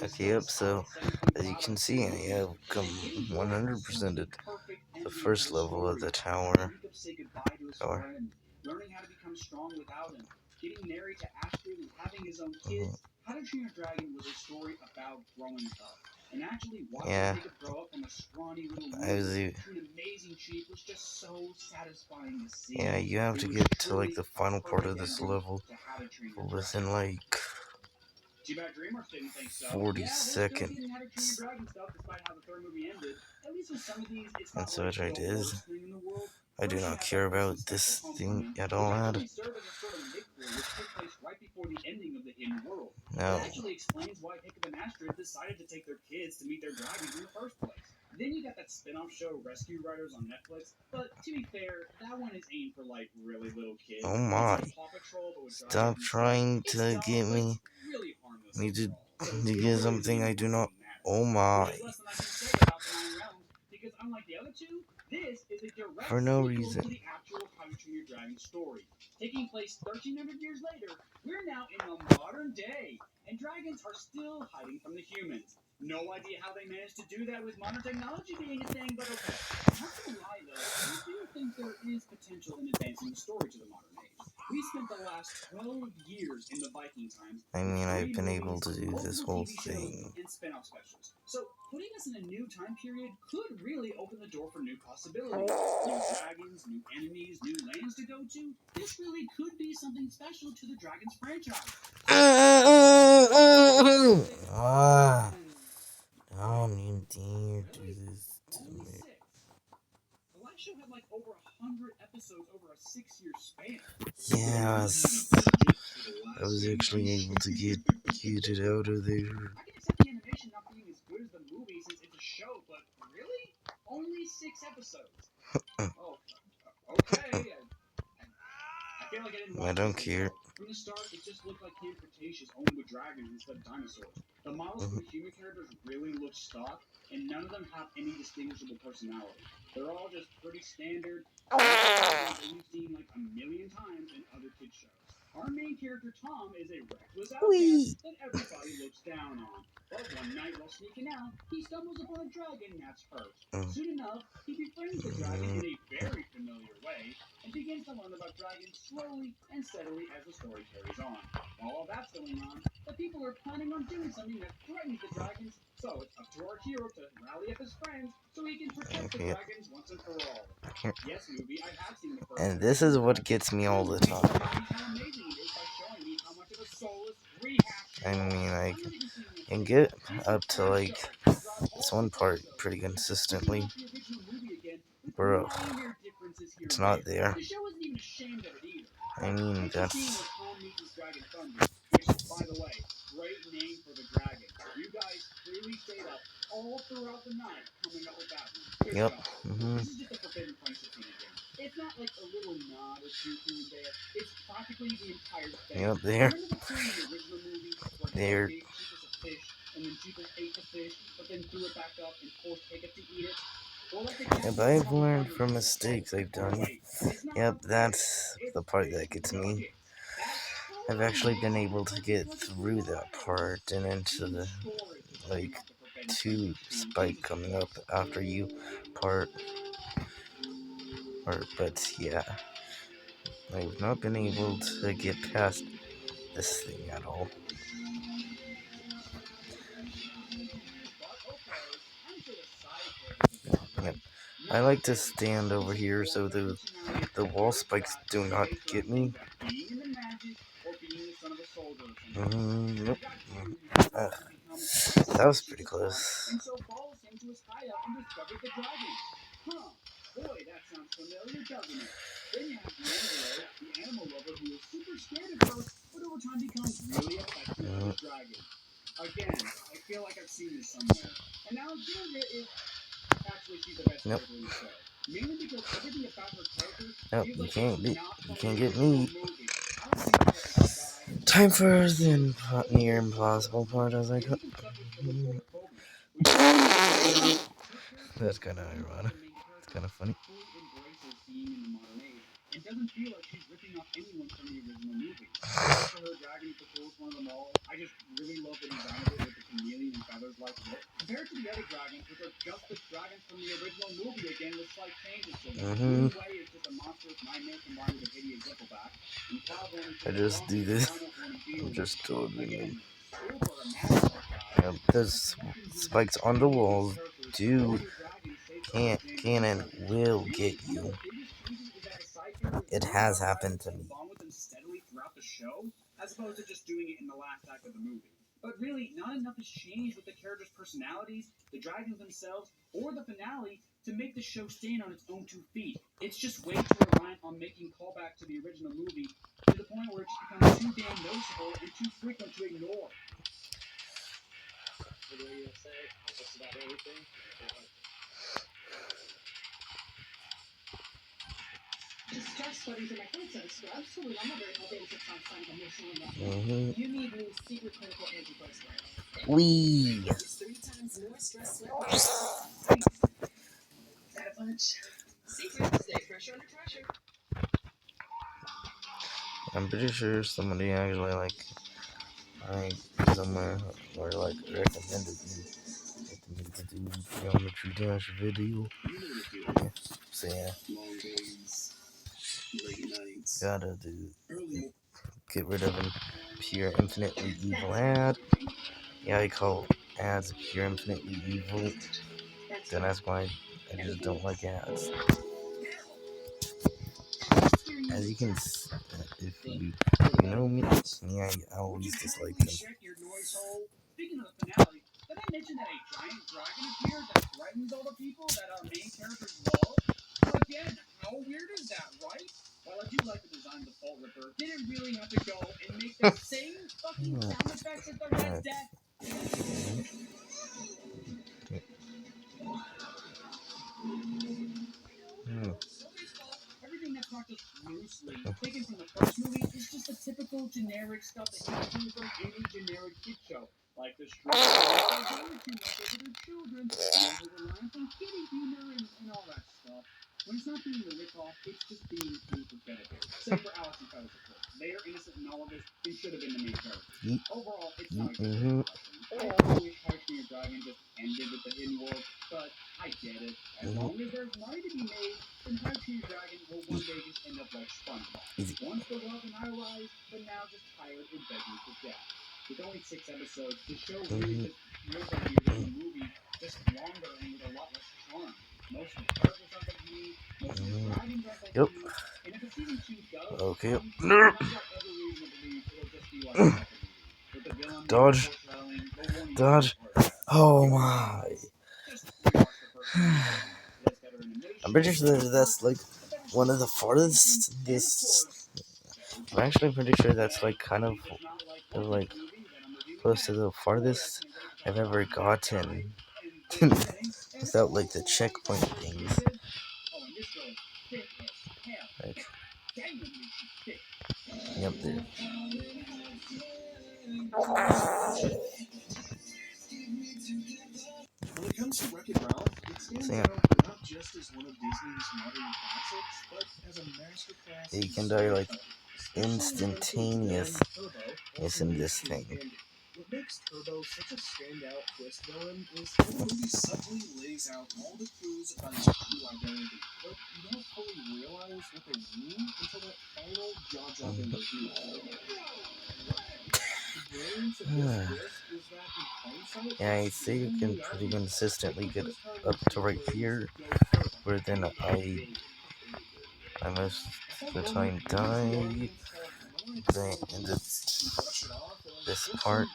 Okay, yep, so as you can see, I have come 100% at the first level of the tower. Mhm. Yeah, I was. Yeah, you have to get to like the final part of this level within like 40 seconds. And so what I did is, I do not care about this thing at all. No. Oh my. Stop trying to get me to get something I do not. Oh my. For no reason. I mean, I've been able to do this whole thing. Ah, I don't even dare do this to me. Yes, I was actually able to get it out of there. I don't care. Wee. Okay. And this is what gets me all the time. I mean, I can get up to like this one part pretty consistently. Bro, it's not there. I mean, that's. Yep. Yep, there. There. Yep, I've learned from mistakes I've done. Yep, that's the part that gets me. I've actually been able to get through that part and into the, like, 2 spike coming up after you part. But yeah, I've not been able to get past this thing at all. Yep. I like to stand over here so the wall spikes do not get me. Nope. That was pretty close. Nope. Nope, you can't get me. Time for the near impossible part as I go. That's kind of ironic. It's kind of funny. Mm-hmm. I just do this. I'm just dodging them. Yep, there's spikes on the walls. Can and will get you. It has happened to me. Mm-hmm. Wee. I'm pretty sure somebody actually somewhere or recommended me to do Geometry Dash video. Yeah. So yeah, gotta get rid of an pure infinitely evil ad. Yeah, I call ads pure infinitely evil. Then that's why I just don't like ads. As you can, if you know me, I always dislike them. Mm-hmm. Easy. Mm-hmm. Yep. Okay. Dodge. Dodge. Oh my. I'm pretty sure that's like one of the farthest. I'm actually pretty sure that's like kind of like close to the farthest I've ever gotten without like the checkpoint things. Like, yep, there. When it comes to Wreck-It Ralph, it stands out not just as one of Disney's modern classics, but as a masterclass. You can die like instantaneous in this thing. What makes Turbo such a standout twist villain is how the movie subtly lays out all the clues about his true identity, but you don't fully realize what they mean until that final jaw-dropping reveal. Yeah, I say you can pretty consistently get up to right here, where then I most of the time die. Then in this part,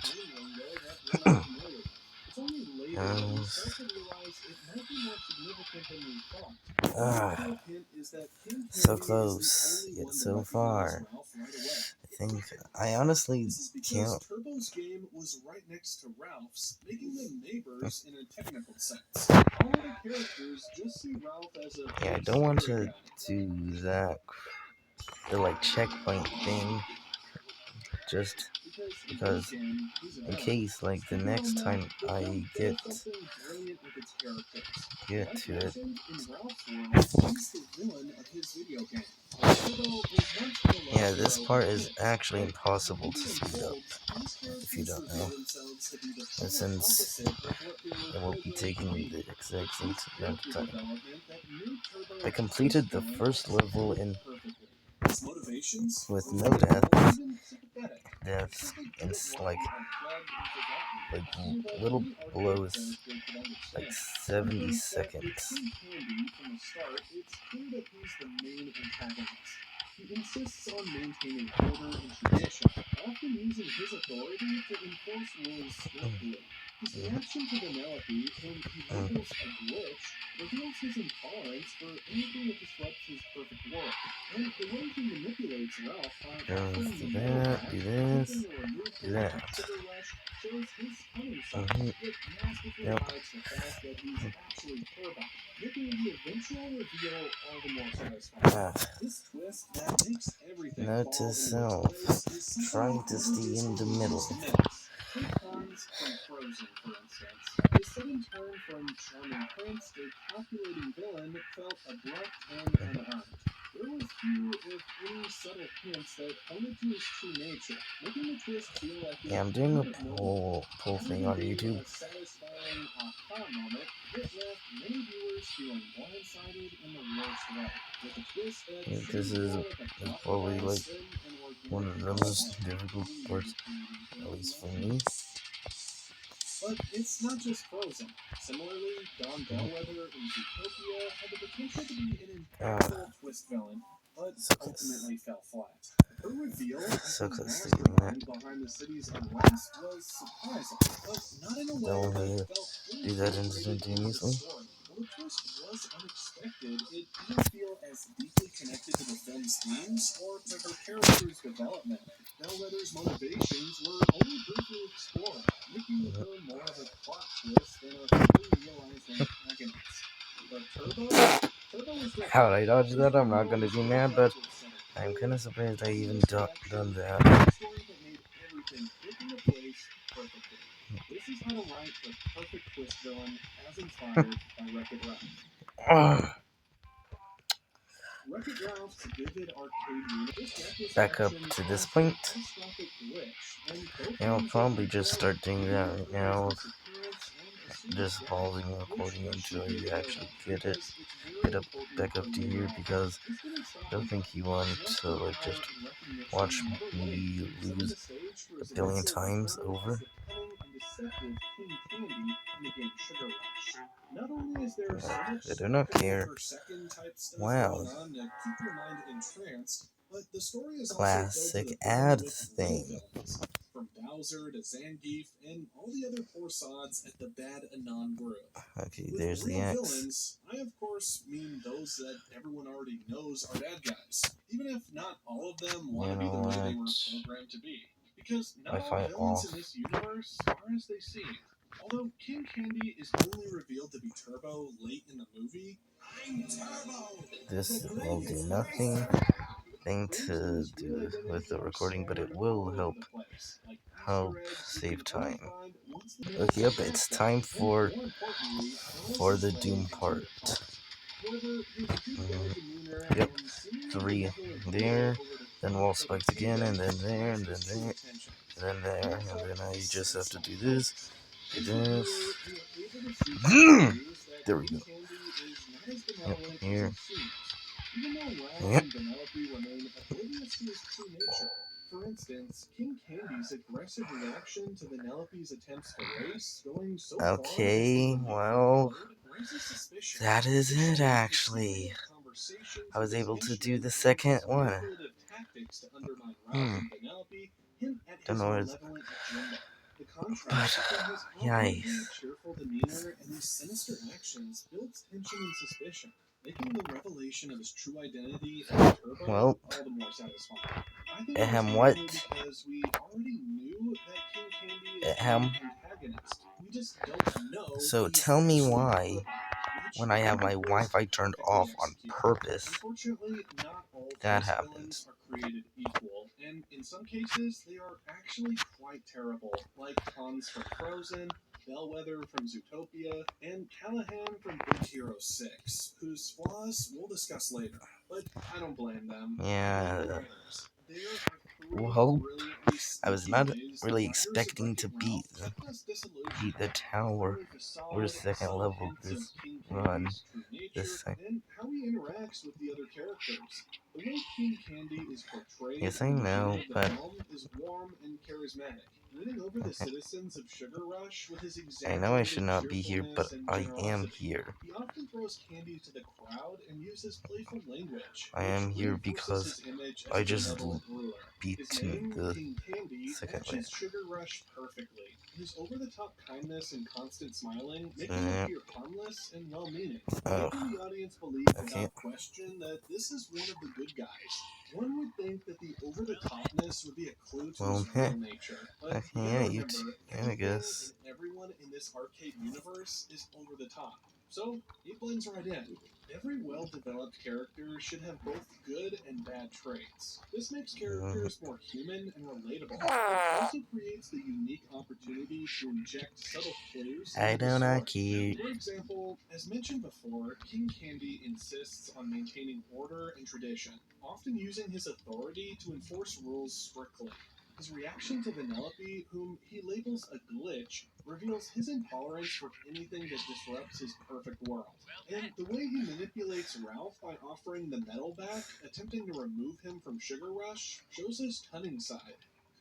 so close yet so far. I think I honestly can't. Turbo's game was right next to Ralph's, making them neighbors in a technical sense. All other characters just see Ralph as a Yeah, I don't want to do that. The like checkpoint thing. just Because because he's in an case like the next time I get something brilliant with its characters. get Like to it, mentioned, in Ralph's world, he's the villain of his video game. Turbo was once a love yeah, this hero part of is his. actually But as the impossible to movie speed up unfolds, these if you characters don't reveal know. themselves to be the And total since opposite of what they were it will be programmed to taking be. the exact same It's amount of character time. development that made I Turbo completed the villain first level executed in perfectly. His motivations with were no relatable, deaths, even sympathetic. He deaths simply in didn't want like to be unplugged and forgotten, like a fear that little any arcade below character could like understand. 70 That with seconds. King Candy from the start, it's clear that he's the main antagonist. He insists on maintaining order and tradition, often using his authority to enforce rules strictly. His reaction to Vanellope when he labels a glitch reveals his intolerance for anything that disrupts his perfect world. And the way he manipulates Ralph by offering Just do the that, money do back, this, attempting to remove do him that. from Sugar Rush, shows his cunning side, Mhm. yet masterfully Yep. hides the fact that he's actually Turbo, making the eventual reveal all the more satisfying. Ah, This twist that makes everything note fall to into self, place is something trying that to never stay gets in the overused middle. minutes. Take Hans from Frozen, for instance. His sudden turn from charming prince to calculating villain felt abrupt and unearned. There were few, if any, subtle hints that pointed to his true nature, making the twist feel like Yeah, I'm it doing could a have no poll thing on YouTube. a satisfying aha moment, it left many viewers feeling blindsided in the worst way, with a twist that Yeah, seemed this is more like a plot probably like device than an one organic of the most development difficult aimed parts, at creating at villain least for legends. me. But it's not just Frozen. Similarly, Don Bellwether in Zootopia had the potential to be an impactful twist villain, but Suckless. ultimately fell flat. Her reveal as the Suckless doing mastermind that. behind the city's unrest was surprising, but not in a way Don't that felt fully do that integrated into the instantaneously. story. While the twist was unexpected, it didn't feel as deeply connected to the film's themes or to her character's development. Bellwether's motivations were only briefly explored, making her more of a plot twist than a fully realized antagonist. But Turbo was different. How'd I dodge that? I'm not gonna be mad, but I'm kinda surprised I even done that. Story that made everything click into place perfectly. This is how to write the perfect twist villain, as inspired by Wreck-It Ralph. Wreck-It Ralph's vivid arcade Back up to this point. catastrophic glitch, and both And I'll games probably just start doing that right now. appearance and a Just pausing the recording until I actually get up back up to here, because I don't think you want to like just watch me lose a billion times over. Not only is there so much I do not care. second type stuff Wow. going on to keep your mind entranced, but the story is Classic also ad with thing. villains, from Bowser to Zangief and all the other poor sods at the Bad Anon group. Okay, With there's the real X. villains, I of course mean those that everyone already knows are bad guys, even if not all of them want to be the way they were programmed to be. Because not all Wi-Fi villains off. in this universe are as they seem. Although King Candy is only revealed to be Turbo late in the movie, I'm Turbo! This will do nothing to do with the recording, but it will help save time. Okay, yep, it's time for the Doom part. Yep, 3 there, then wall spikes again, and then there, and then there, and then there, and then I just have to do this, there we go. Yep, here. Yep. For instance, King Candy's aggressive reaction to Vanellope's attempts to race, going so far Okay, well, that is it actually. I was able to do the second one. Don't know what but, yikes. Cheerful demeanor and his sinister actions builds tension and suspicion, making the revelation of his true identity as Turbo well, all the more satisfying. I think what? because we already knew that King Candy is Ahem. an antagonist. We just don't know. So tell me why, when I have my Wi-Fi turned off on purpose, Unfortunately, not all that twist happens. villains are created equal, and in some cases, they are actually quite terrible, like Hans from Frozen, Bellwether from Zootopia, and Callahan from Big Hero 6, whose flaws we'll discuss later. But I don't blame them. Yeah. The writers. There are three Well, brilliantly I was sneaky not ways the really writers of expecting Wreck-It to Ralph kept us disillusioned. beat the tower With facade, or second subtle level hints of this King run. Candy's true nature, This time. and how he interacts with the other characters. The way King Candy is portrayed Yes, I in the know, beginning of the but film is warm and charismatic, winning over the citizens of Sugar Rush with his I know I exaggerated should not be here, but cheerfulness and I am generosity. here. He often throws candy to the crowd and uses playful language, I which am here reinforces because his image as I a just benevolent ruler. beat His name, the King Candy, second matches wave. Sugar Rush perfectly. His over-the-top kindness and constant smiling make him Yeah. appear harmless and well-meaning, Oh, making the audience believe I without can't. question that this is one of the good guys. One would think that the over-the-topness would be a clue to Well, his real nature, but okay, you yeah, gotta you remember, I everything guess. and everyone in this arcade universe is over the top. So, he blends right in. Every well-developed character should have both good and bad traits. This makes characters more human and relatable. It also creates the unique opportunity to inject subtle clues I into the do not story. care. For example, as mentioned before, King Candy insists on maintaining order and tradition, often using his authority to enforce rules strictly. His reaction to Vanellope, whom he labels a glitch, reveals his intolerance for anything that disrupts his perfect world. And the way he manipulates Ralph by offering the medal back, attempting to remove him from Sugar Rush, shows his cunning side.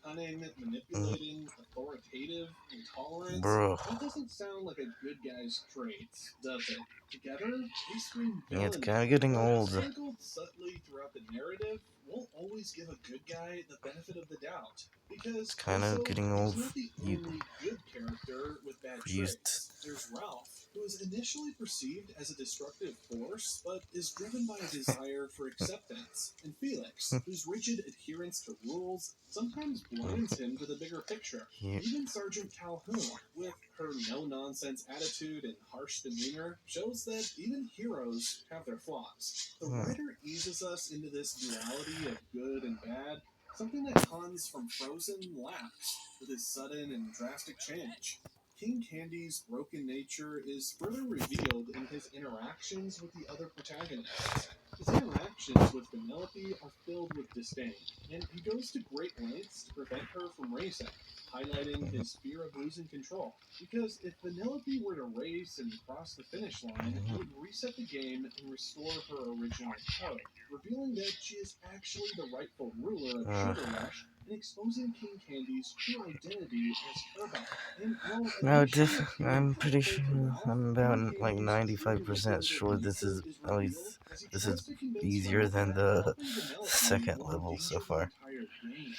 Cunning, manipulating, authoritative, intolerance. Bro. That doesn't sound like a good guy's traits, does it? Together, they scream Yeah, it's villainy. kind of getting But old. sprinkled subtly throughout the narrative, won't always give a good guy the benefit of the doubt. Because It's kind also, of getting he's old. not the You only good character with bad used. traits. There's Ralph, who is initially perceived as a destructive force, but is driven by a desire for acceptance. And Felix, whose rigid adherence to rules sometimes blinds him to the bigger picture. Yeah. Even Sergeant Calhoun, with her no-nonsense attitude and harsh demeanor, shows that even heroes have their flaws. The writer eases us into this duality of good and bad, something that Hans from Frozen lacks with his sudden and drastic change. King Candy's broken nature is further revealed in his interactions with the other protagonists. His interactions with Vanellope are filled with disdain, and he goes to great lengths to prevent her from racing, highlighting his fear of losing control. Because if Vanellope were to race and cross the finish line, it would reset the game and restore her original code, revealing that she is actually the rightful ruler of Sugar Rush and exposing King Candy's true identity as Turbo. And while No, initially I'm appearing pretty helpful to sure. Ralph, I'm King about like Candy's true 95% motivated sure this reason is is at least revealed as he this tries is to convince easier Ralph than that the helping Vanellope second will level so endanger the far. entire game.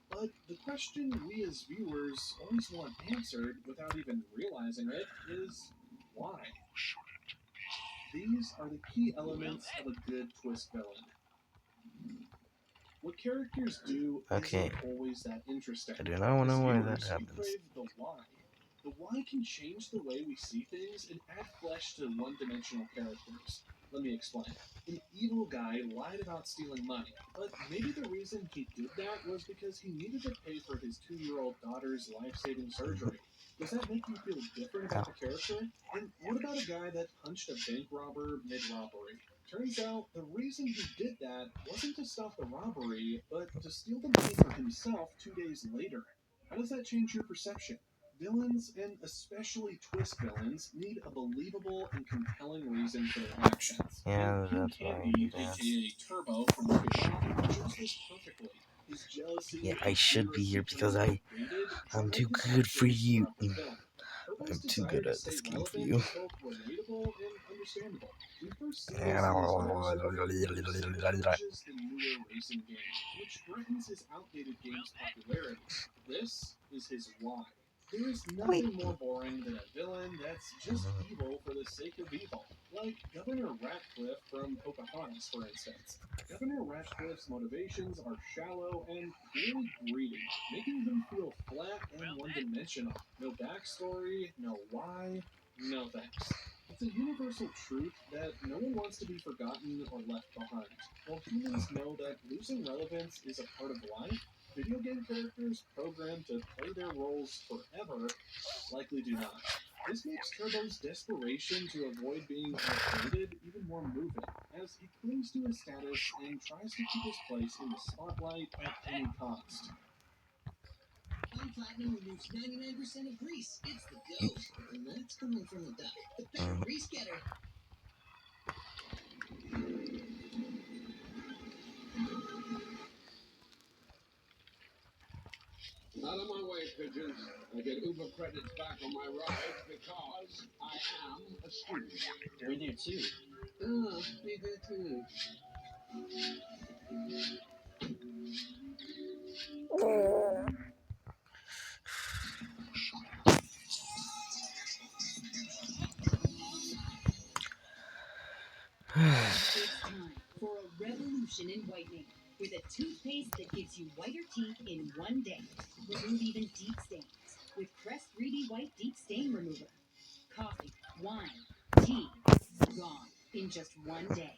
But the question we as viewers always want answered without even realizing it is why? These are the key elements of a good twist villain. What characters do Okay, isn't always that interesting. I do not want to As know why that viewers, we happens. crave the why. The why can change the way we see things and add flesh to one-dimensional characters. Let me explain. An evil guy lied about stealing money, but maybe the reason he did that was because he needed to pay for his 2-year-old daughter's life-saving surgery. Does that make you feel different about the character? And what about a guy that punched a bank robber mid-robbery? Turns out the reason he did that wasn't to stop the robbery, but to steal the money for himself 2 days later. How does that change your perception? Villains, and especially twist villains, need a believable and compelling reason for their actions. Yeah, And King that's why I Candy, did that. aka Turbo from Wreck-It Ralph, shows this perfectly. His jealousy Yeah, I and should fear be of here because becoming outdated I'm drive too his good for actions you. throughout the film. Turbo's I'm too desire good to at stay this game for relevant you. is both relatable and understandable. We first see this in his arcs with Rouge's the newer racing game, which threatens his outdated game's popularity. This is his why. There is nothing more boring than a villain that's just evil for the sake of evil. Like Governor Ratcliffe from Pocahontas, for instance. Governor Ratcliffe's motivations are shallow and clearly greedy, making him feel flat and one-dimensional. No backstory, no why, no thanks. It's a universal truth that no one wants to be forgotten or left behind. While humans know that losing relevance is a part of life, Video game characters programmed to play their roles forever likely do not. This makes Turbo's desperation to avoid being outdated even more moving, as he clings to his status and tries to keep his place in the spotlight at any cost. Fun Platinum removes 99% of grease. It's the ghost, and that's coming from the duck. The better grease getter. Out of my way, pigeons. I get Uber credits back on my ride because I am a student. You're there too. Ah, me there too. It's time for a revolution in whitening with a toothpaste that gives you whiter teeth in one day. Remove even deep stains with Crest 3D White Deep Stain Remover. Coffee, wine, tea, gone in just one day.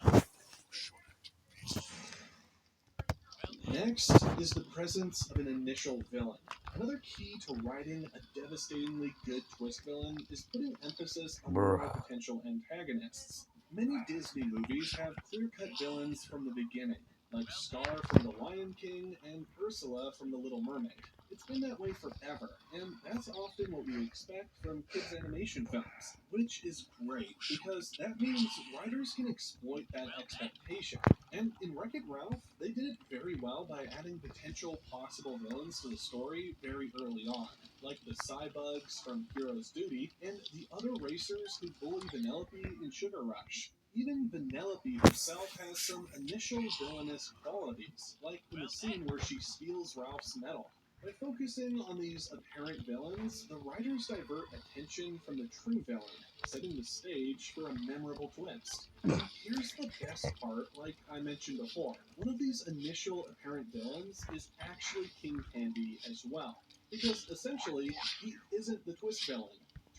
Next is the presence of an initial villain. Another key to writing a devastatingly good twist villain is putting emphasis on more potential antagonists. Many Disney movies have clear-cut villains from the beginning, like Scar from The Lion King and Ursula from The Little Mermaid. It's been that way forever, and that's often what we expect from kids' animation films, which is great, because that means writers can exploit that expectation. And in Wreck-It Ralph, they did it very well by adding potential possible villains to the story very early on, like the Cybugs from Hero's Duty and the other racers who bully Vanellope in Sugar Rush. Even Vanellope herself has some initial villainous qualities, like in the scene where she steals Ralph's medal. By focusing on these apparent villains, the writers divert attention from the true villain, setting the stage for a memorable twist. And here's the best part, like I mentioned before. One of these initial apparent villains is actually King Candy as well. Because essentially, he isn't the twist villain.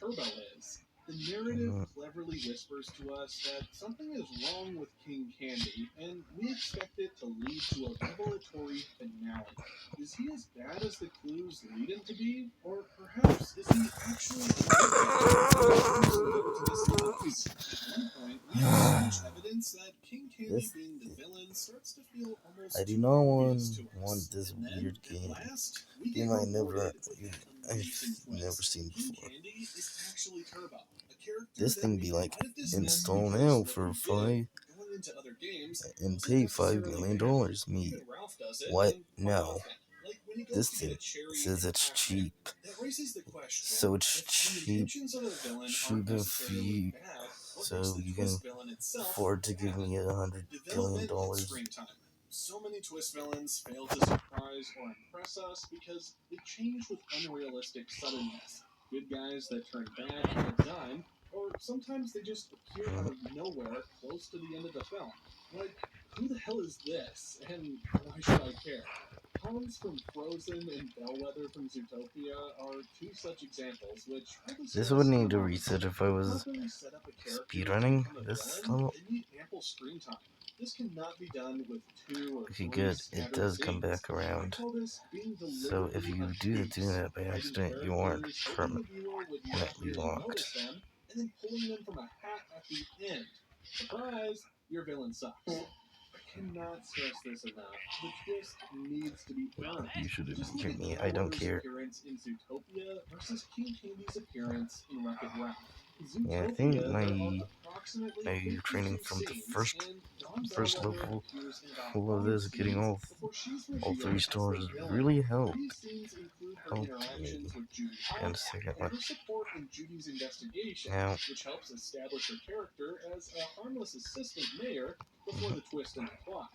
Turbo is. The narrative cleverly whispers to us that something is wrong with King Candy, and we expect it to lead to a revelatory finale. Is he as bad as the clues lead him to be? Or perhaps is he actually a good to this loss? At one point, we have so much evidence that King Candy being the villain starts to feel almost I do too not obvious to us. want this And then, weird at game. last, we Game get I've rewarded with an amazing never twist. seen King before. Candy is actually Turbo, a character This that thing we be like, might have dismissed install because now what for he $5 did going into other games and wasn't pay $5 necessarily million. bad. Me, Even Ralph does it, what? and quite No. often. Like when he goes This to get thing a cherry says in it's Pac-Man. cheap, That raises the question, so it's if the cheap, intentions of the villain aren't necessarily bad, what makes so the you can twist villain itself afford to give bad? me $100 Development billion. and screen time. So many twist villains fail to surprise or impress us because they change with unrealistic suddenness. Good guys that turn bad on a dime, or sometimes they just appear out of nowhere close to the end of the film. Like, who the hell is this, and why should I care? Hans from Frozen and Bellwether from Zootopia are two such examples, which This would need to reset if I was speedrunning this level. they need ample screen time. This cannot be done with 2 or Okay, 3 good. It scattered does come scenes. back around. I call this being So if you do obtuse, that by writing accident, you aren't characters, hoping the viewer would not permanently really locked. notice them, and then pulling them from a hat at the end. Surprise! Your villain sucks. I cannot stress this enough. The twist needs to be earned. You should Just hear look me. at I don't Bellwether's care. appearance in Zootopia versus King Candy's appearance in Wreck-It Ralph. Yeah, I think Zootopia, my there are approximately 52 training from the scenes, first and Dawn first Bellwether level appears in about full of 5 this, getting scenes before she's all revealed 3 as stars the villain. really helped. These scenes include her Help interactions me. with Judy And Hopps second and one. her support in Judy's investigation, Now, which helps establish her character as a harmless assistant mayor before the twist in the plot.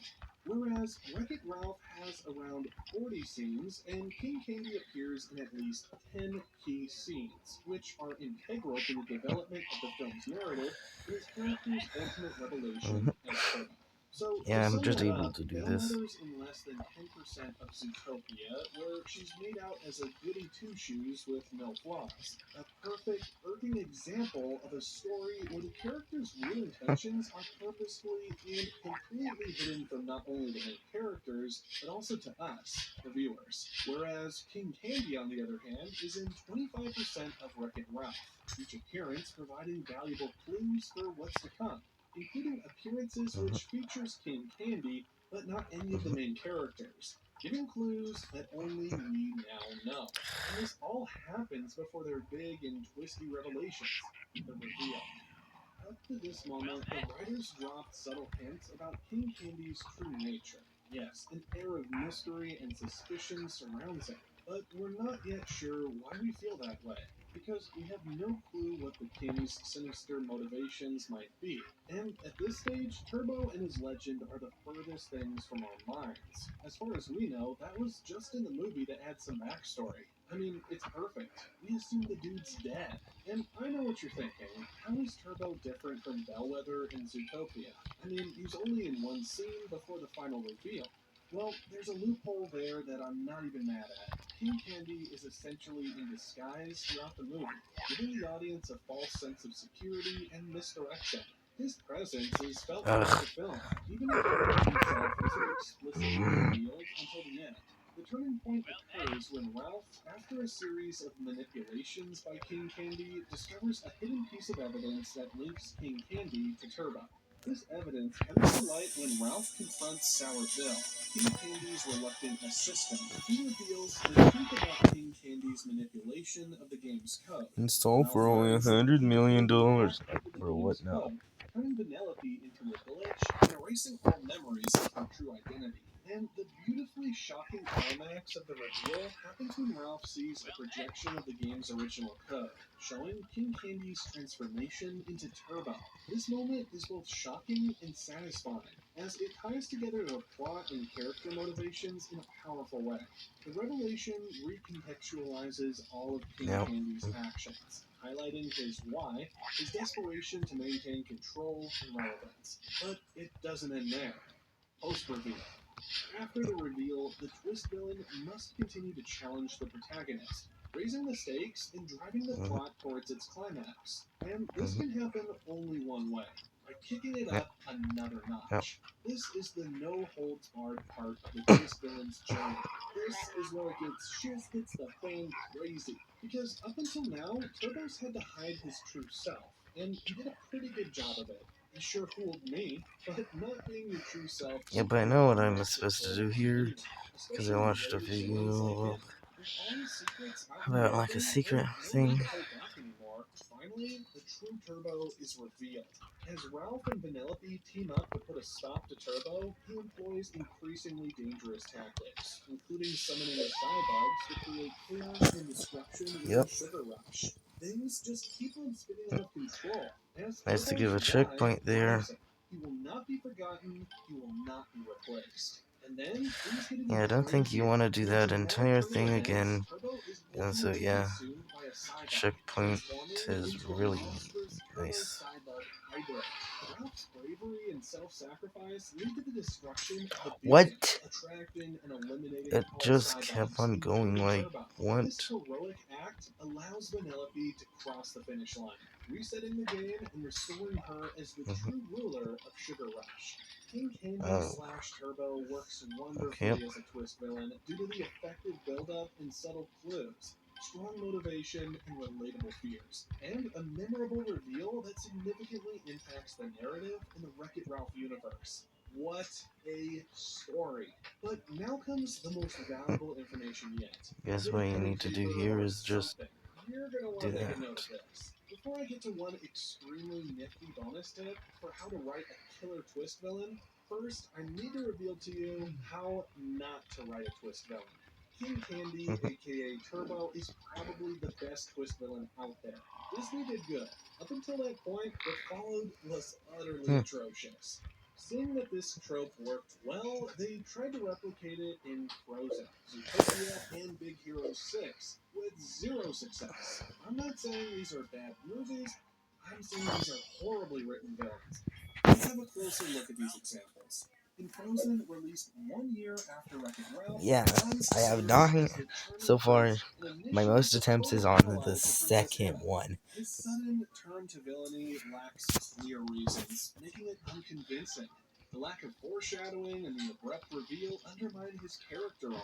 Whereas Wreck-It Ralph has around 40 scenes, and King Candy appears in at least 10 key scenes, which are integral to the development of the film's narrative and his character's ultimate revelation as Turbo. So, Yeah, to I'm sum just it able up, to do Belle this. Meadows in less than 10% of Zootopia, where she's made out as a goody two-shoes with no flaws. A perfect, irking example of a story where the character's real intentions are purposefully and completely hidden from not only the main characters, but also to us, the viewers. Whereas King Candy, on the other hand, is in 25% of Wreck-It Ralph, each appearance providing valuable clues for what's to come, including appearances which features King Candy, but not any of the main characters, giving clues that only we now know. And this all happens before their big and twisty revelations, the reveal. Up to this moment, the writers dropped subtle hints about King Candy's true nature. Yes, an air of mystery and suspicion surrounds him, but we're not yet sure why we feel that way, because we have no clue what the King's sinister motivations might be. And at this stage, Turbo and his legend are the furthest things from our minds. As far as we know, that was just in the movie to add some backstory. I mean, it's perfect. We assume the dude's dead. And I know what you're thinking. How is Turbo different from Bellwether in Zootopia? I mean, he's only in one scene before the final reveal. Well, there's a loophole there that I'm not even mad at. King Candy is essentially in disguise throughout the movie, giving the audience a false sense of security and misdirection. His presence is felt throughout the film, even if the villain himself isn't explicitly revealed until the end. The turning point occurs when Ralph, after a series of manipulations by King Candy, discovers a hidden piece of evidence that links King Candy to Turbo. This evidence comes to light when Ralph confronts Sour Bill, King Candy's reluctant assistant. He reveals the truth about King Candy's manipulation of the game's code. Install Ralph for only learns that $100 King million. Candy hacked Like, into the bro, what game's now? code, turning Vanellope into a glitch and erasing all memories of her true identity. And the beautifully shocking climax of the reveal happens when Ralph sees a projection of the game's original code, showing King Candy's transformation into Turbo. This moment is both shocking and satisfying, as it ties together the plot and character motivations in a powerful way. The revelation recontextualizes all of King Yep. Candy's actions, highlighting his why, his desperation to maintain control and relevance. But it doesn't end there. Post-reveal. After the reveal, the twist villain must continue to challenge the protagonist, raising the stakes and driving the plot towards its climax. And this can happen only one way, by kicking it Yep. up another Yep. notch. This is the no-holds-barred part of the twist villain's journey. This is where it gets the fan crazy. Because up until now, Turbo's had to hide his true self, and he did a pretty good job of it. He sure fooled me, but not being your true self Yeah, is but I know what a I'm massive supposed to hurdle do for here, anyone, because I especially watched a later shows like video it. With all the secrets out in the about like a open, secret there's no need thing. to hold back anymore. Finally, the true Turbo is revealed. As Ralph and Vanellope team up to put a stop to Turbo, he employs increasingly dangerous tactics, including summoning the Cybugs to create chaos and destruction within Yep. Sugar Rush. Things just keep on spinning out of control. As Nice to Turbo's give a guide checkpoint there. drives him. He will not be forgotten. He will not be replaced. And then things get even Yeah, I don't think you crazier. want to do In that dramatic entire turbo thing events, again. Turbo is And so ultimately yeah, consumed by a Cybug, checkpoint transforming is into a really monstrous nice. Turbo-Cybug hybrid. Ralph's bravery and self-sacrifice lead to the destruction of the beacon, What? attracting and eliminating It all just kept Cybugs, on going including like, Turbo. what? This heroic act allows Vanellope to cross the finish line, resetting the game and restoring her as the true ruler of Sugar Rush. King Candy Oh, / Turbo works okay. wonderfully as a twist villain due to the effective build-up and subtle clues, strong motivation, and relatable fears, and a memorable reveal that significantly impacts the narrative in the Wreck-It Ralph universe. What a story! But now comes the most valuable information yet. Guess Get what a you pen and need to do paper here or is just something. You're gonna want do to make that. a note of this. Before I get to one extremely nifty bonus tip for how to write a killer twist villain, first I need to reveal to you how not to write a twist villain. King Candy, aka Turbo, is probably the best twist villain out there. Disney did good. Up until that point, what followed was utterly atrocious. Seeing that this trope worked well, they tried to replicate it in Frozen, Zootopia, and Big Hero 6, with zero success. I'm not saying these are bad movies, I'm saying these are horribly written villains. Let's have a closer look at these examples. In Frozen, released 1 year after Wreck-It Ralph, Yeah, Hans I have serves not. as the So turning far, point and my initiates most a attempts is total on fallout the for Princess second Anna. one. His sudden turn to villainy lacks clear reasons, making it unconvincing. The lack of foreshadowing and the abrupt reveal undermine his character arc, leaving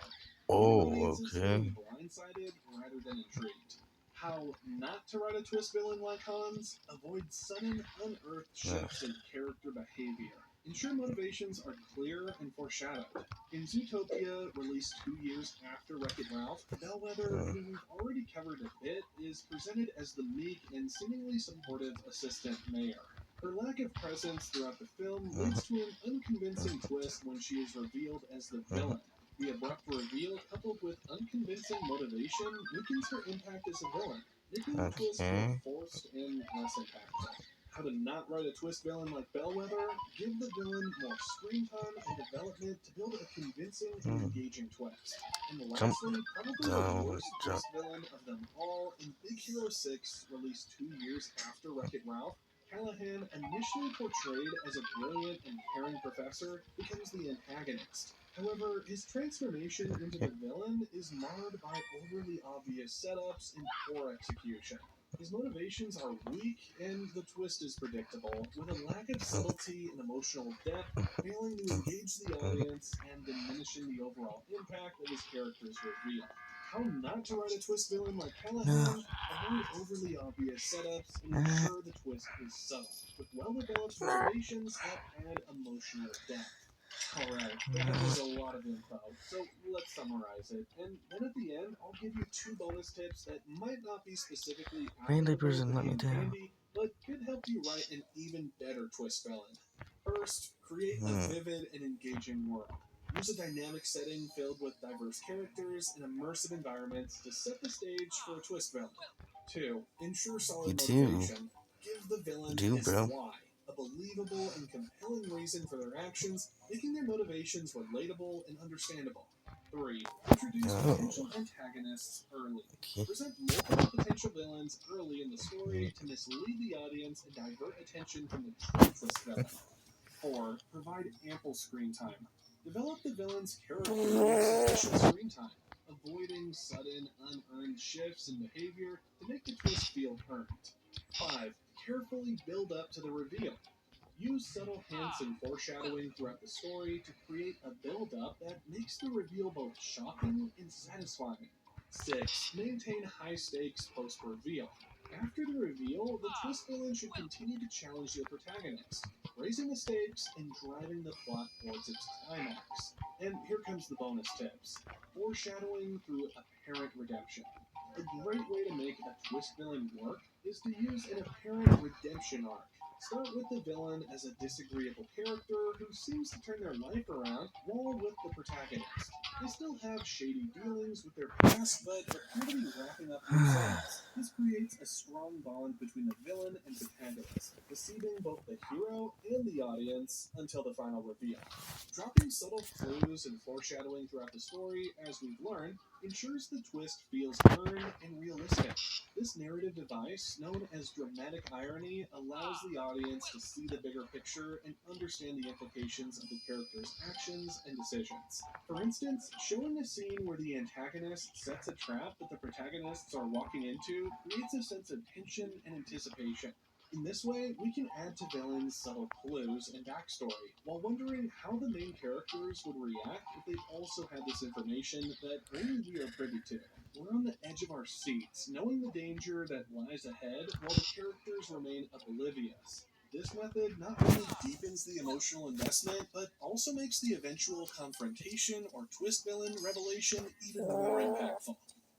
Oh, audiences feeling okay. blindsided rather than intrigued. How not to write a twist villain like Hans? Avoid sudden, unearthed shifts in character behavior. Ensure motivations are clear and foreshadowed. In Zootopia, released 2 years after Wreck-It Ralph, Bellwether, who we've already covered a bit, is presented as the meek and seemingly supportive assistant mayor. Her lack of presence throughout the film leads to an unconvincing twist when she is revealed as the villain. The abrupt reveal, coupled with unconvincing motivation, weakens her impact as a villain, making the twist feel Okay. forced and less impactful. How to not write a twist villain like Bellwether? Give the villain more screen time and development to build a convincing and engaging twist. And Jump lastly, probably the down, worst jump. twist villain of them all, in Big Hero 6, released 2 years after Wreck-It Ralph, Callahan, initially portrayed as a brilliant and caring professor, becomes the antagonist. However, his transformation into the villain is marred by overly obvious setups and poor execution. His motivations are weak, and the twist is predictable, with a lack of subtlety and emotional depth, failing to engage the audience and diminishing the overall impact of his character's reveal. How not to write a twist villain like Callahan? Avoid overly obvious setups and ensure the twist is subtle, with well-developed motivations that add emotional depth. Alright, that was a lot of info, so let's summarize it. And then at the end, I'll give you 2 bonus tips that might not be specifically Randy applicable person to let me being down. handy, but could help you write an even better twist villain. First, create a vivid and engaging world. Use a dynamic setting filled with diverse characters and immersive environments to set the stage for a twist villain. 2. Ensure solid You too. motivation. Give the villain You do, his bro. why, a believable and compelling reason for their actions, making their motivations relatable and understandable. 3. Introduce potential antagonists early. Okay. Present multiple potential villains early in the story to mislead the audience and divert attention from the true twist villain. 4. Provide ample screen time. Develop the villain's character with sufficient screen time, avoiding sudden, unearned shifts in behavior to make the twist feel earned. 5. Carefully build up to the reveal. Use subtle hints and foreshadowing throughout the story to create a build-up that makes the reveal both shocking and satisfying. 6. Maintain high stakes post-reveal. After the reveal, the twist villain should continue to challenge the protagonist, raising the stakes and driving the plot towards its climax. And here comes the bonus tips. Foreshadowing through apparent redemption. A great way to make a twist villain work is to use an apparent redemption arc. Start with the villain as a disagreeable character who seems to turn their life around while with the protagonist. They still have shady dealings with their past, but appear to be wrapping up loose ends. This creates a strong bond between the villain and protagonist, deceiving both the hero and the audience until the final reveal. Dropping subtle clues and foreshadowing throughout the story, as we've learned, ensures the twist feels earned and realistic. This narrative device, known as dramatic irony, allows the audience to see the bigger picture and understand the implications of the character's actions and decisions. For instance, showing a scene where the antagonist sets a trap that the protagonists are walking into creates a sense of tension and anticipation. In this way, we can add to villains subtle clues and backstory, while wondering how the main characters would react if they also had this information that only we are privy to. We're on the edge of our seats, knowing the danger that lies ahead while the characters remain oblivious. This method not only deepens the emotional investment, but also makes the eventual confrontation or twist villain revelation even more impactful.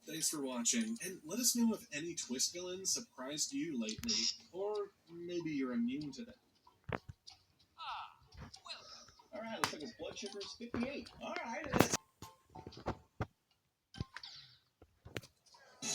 Thanks for watching, and let us know if any twist villains surprised you lately, or maybe you're immune to them. Alright, looks like his blood sugar is 58. Alright,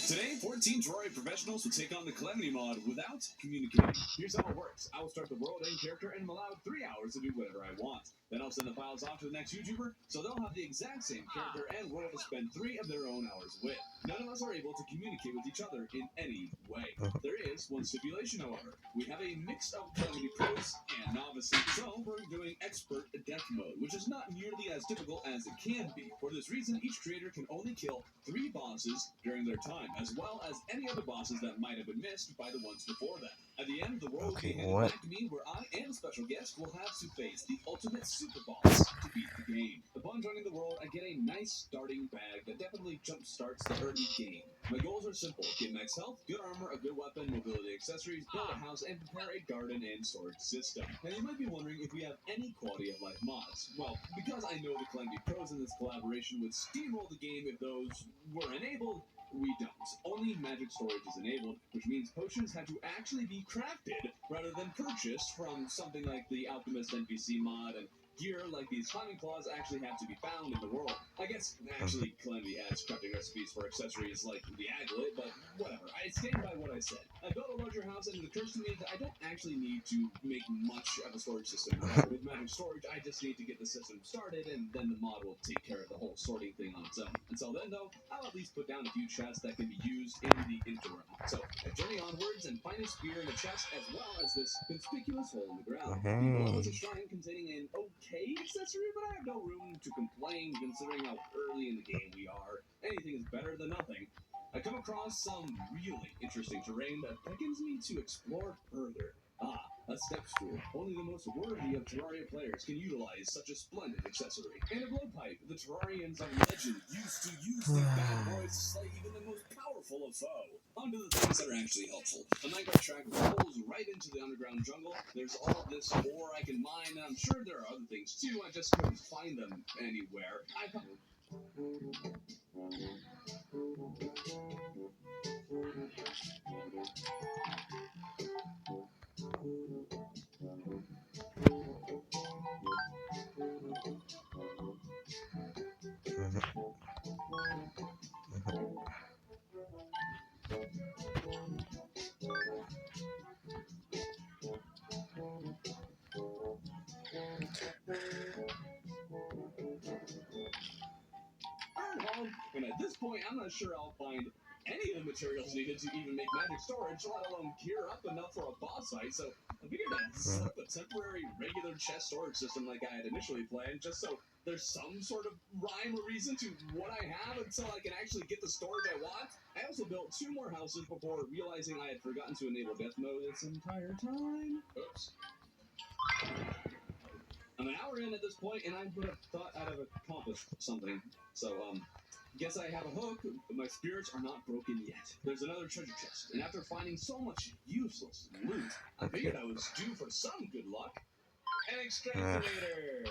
Today, 14 Terraria professionals will take on the Calamity mod without communicating. Here's how it works. I will start the world and character and am allowed 3 hours to do whatever I want. Then I'll send the files off to the next YouTuber, so they'll have the exact same character and world to spend 3 of their own hours with. None of us are able to communicate with each other in any way. There is one stipulation, however. We have a mix of Calamity pros and novices, so we're doing expert death mode, which is not nearly as difficult as it can be. For this reason, each creator can only kill 3 bosses during their time, as well as any other bosses that might have been missed by the ones before them. At the end, the world will be handed back to me, where I and a special guest will have to face the ultimate super boss to beat the game. Upon joining the world, I get a nice starting bag that definitely jumpstarts the early game. My goals are simple: get max health, good armor, a good weapon, mobility accessories, build a house, and prepare a garden and storage system. Now you might be wondering if we have any quality of life mods. Well, because I know the Calamity pros in this collaboration would steamroll the game if those were enabled, we don't. Only magic storage is enabled, which means potions have to actually be crafted rather than purchased from something like the Alchemist NPC mod, and gear like these climbing claws actually have to be found in the world. I guess actually Calamity adds crafting recipes for accessories like the aglet, but whatever. I stand by what I said. I built a larger house, and it occurs to me that I don't actually need to make much of a storage system. With magic storage, I just need to get the system started, and then the mod will take care of the whole sorting thing on its own. Until then, though, I'll at least put down a few chests that can be used in the interim. So I journey onwards and find a spear in a chest, as well as this conspicuous hole in the ground. The below is a shrine containing an okay accessory, but I have no room to complain considering how early in the game we are. Anything is better than nothing. I come across some really interesting terrain that beckons me to explore further. A step stool. Only the most worthy of Terraria players can utilize such a splendid accessory. And a blowpipe. The Terrarians of legend used to use these bad boys to slay even the most powerful of foe. On to the things that are actually helpful. A Minecraft track rolls right into the underground jungle. There's all this ore I can mine, and I'm sure there are other things too. I just couldn't find them anywhere. And at this point, I'm not sure I'll find any of the materials needed to even make magic storage, let alone gear up enough for a boss fight. So I figured I'd set up a temporary regular chest storage system like I had initially planned, just so there's some sort of rhyme or reason to what I have until I can actually get the storage I want. I also built 2 more houses before realizing I had forgotten to enable death mode this entire time. Oops. I'm an hour in at this point, and I would have thought I'd have accomplished something. So, guess I have a hook, but my spirits are not broken yet. There's another treasure chest, and after finding so much useless loot, I figured I was due for some good luck. An extractinator!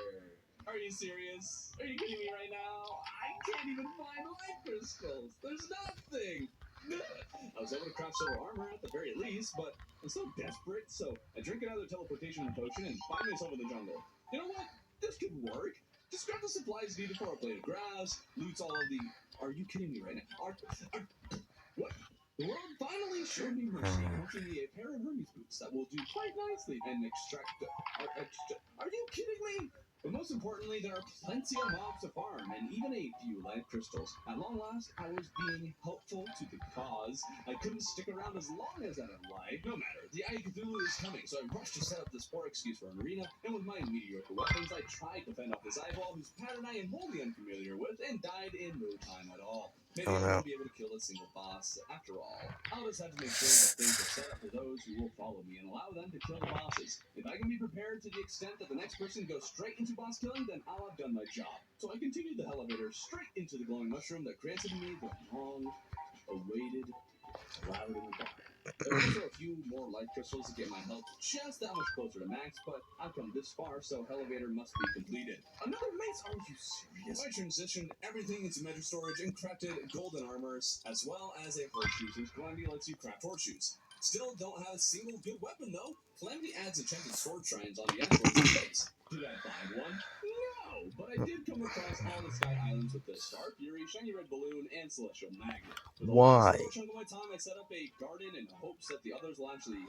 Are you serious? Are you kidding me right now? I can't even find life crystals! There's nothing! I was able to craft silver armor at the very least, but I'm so desperate, so I drink another teleportation potion and find myself in the jungle. You know what? This could work. Just grab the supplies needed for a blade of grass, loots all of the... Are you kidding me right now? What? The world finally showed me mercy, granting me a pair of Hermes boots that will do quite nicely and extract... Are you kidding me? But most importantly, there are plenty of mobs to farm, and even a few life crystals. At long last, I was being helpful to the cause. I couldn't stick around as long as I'd have liked. No matter, the Eye of Cthulhu is coming, so I rushed to set up this poor excuse for an arena, and with my mediocre weapons, I tried to fend off this eyeball whose pattern I am wholly unfamiliar with, and died in no time at all. Maybe I won't be able to kill a single boss after all. I'll just have to make sure that things are set up for those who will follow me and allow them to kill the bosses. If I can be prepared to the extent that the next person goes straight into boss killing, then I'll have done my job. So I continued the elevator straight into the glowing mushroom that granted me the long-awaited cloud in the dark. There are also a few more life crystals to get my health just that much closer to max, but I've come this far, so elevator must be completed. Another mace? Are you serious? I transitioned everything into magic storage and crafted golden armors, as well as a horseshoe, since Calamity lets you craft horseshoes. Still don't have a single good weapon, though. Calamity adds enchanted sword shrines on the actual base. Did I find one? No! but I did come across all the Sky Islands with the Star Fury, Shiny Red Balloon, and Celestial Magnet. For the Why? last little chunk of my time, I set up a garden in hopes that the others will actually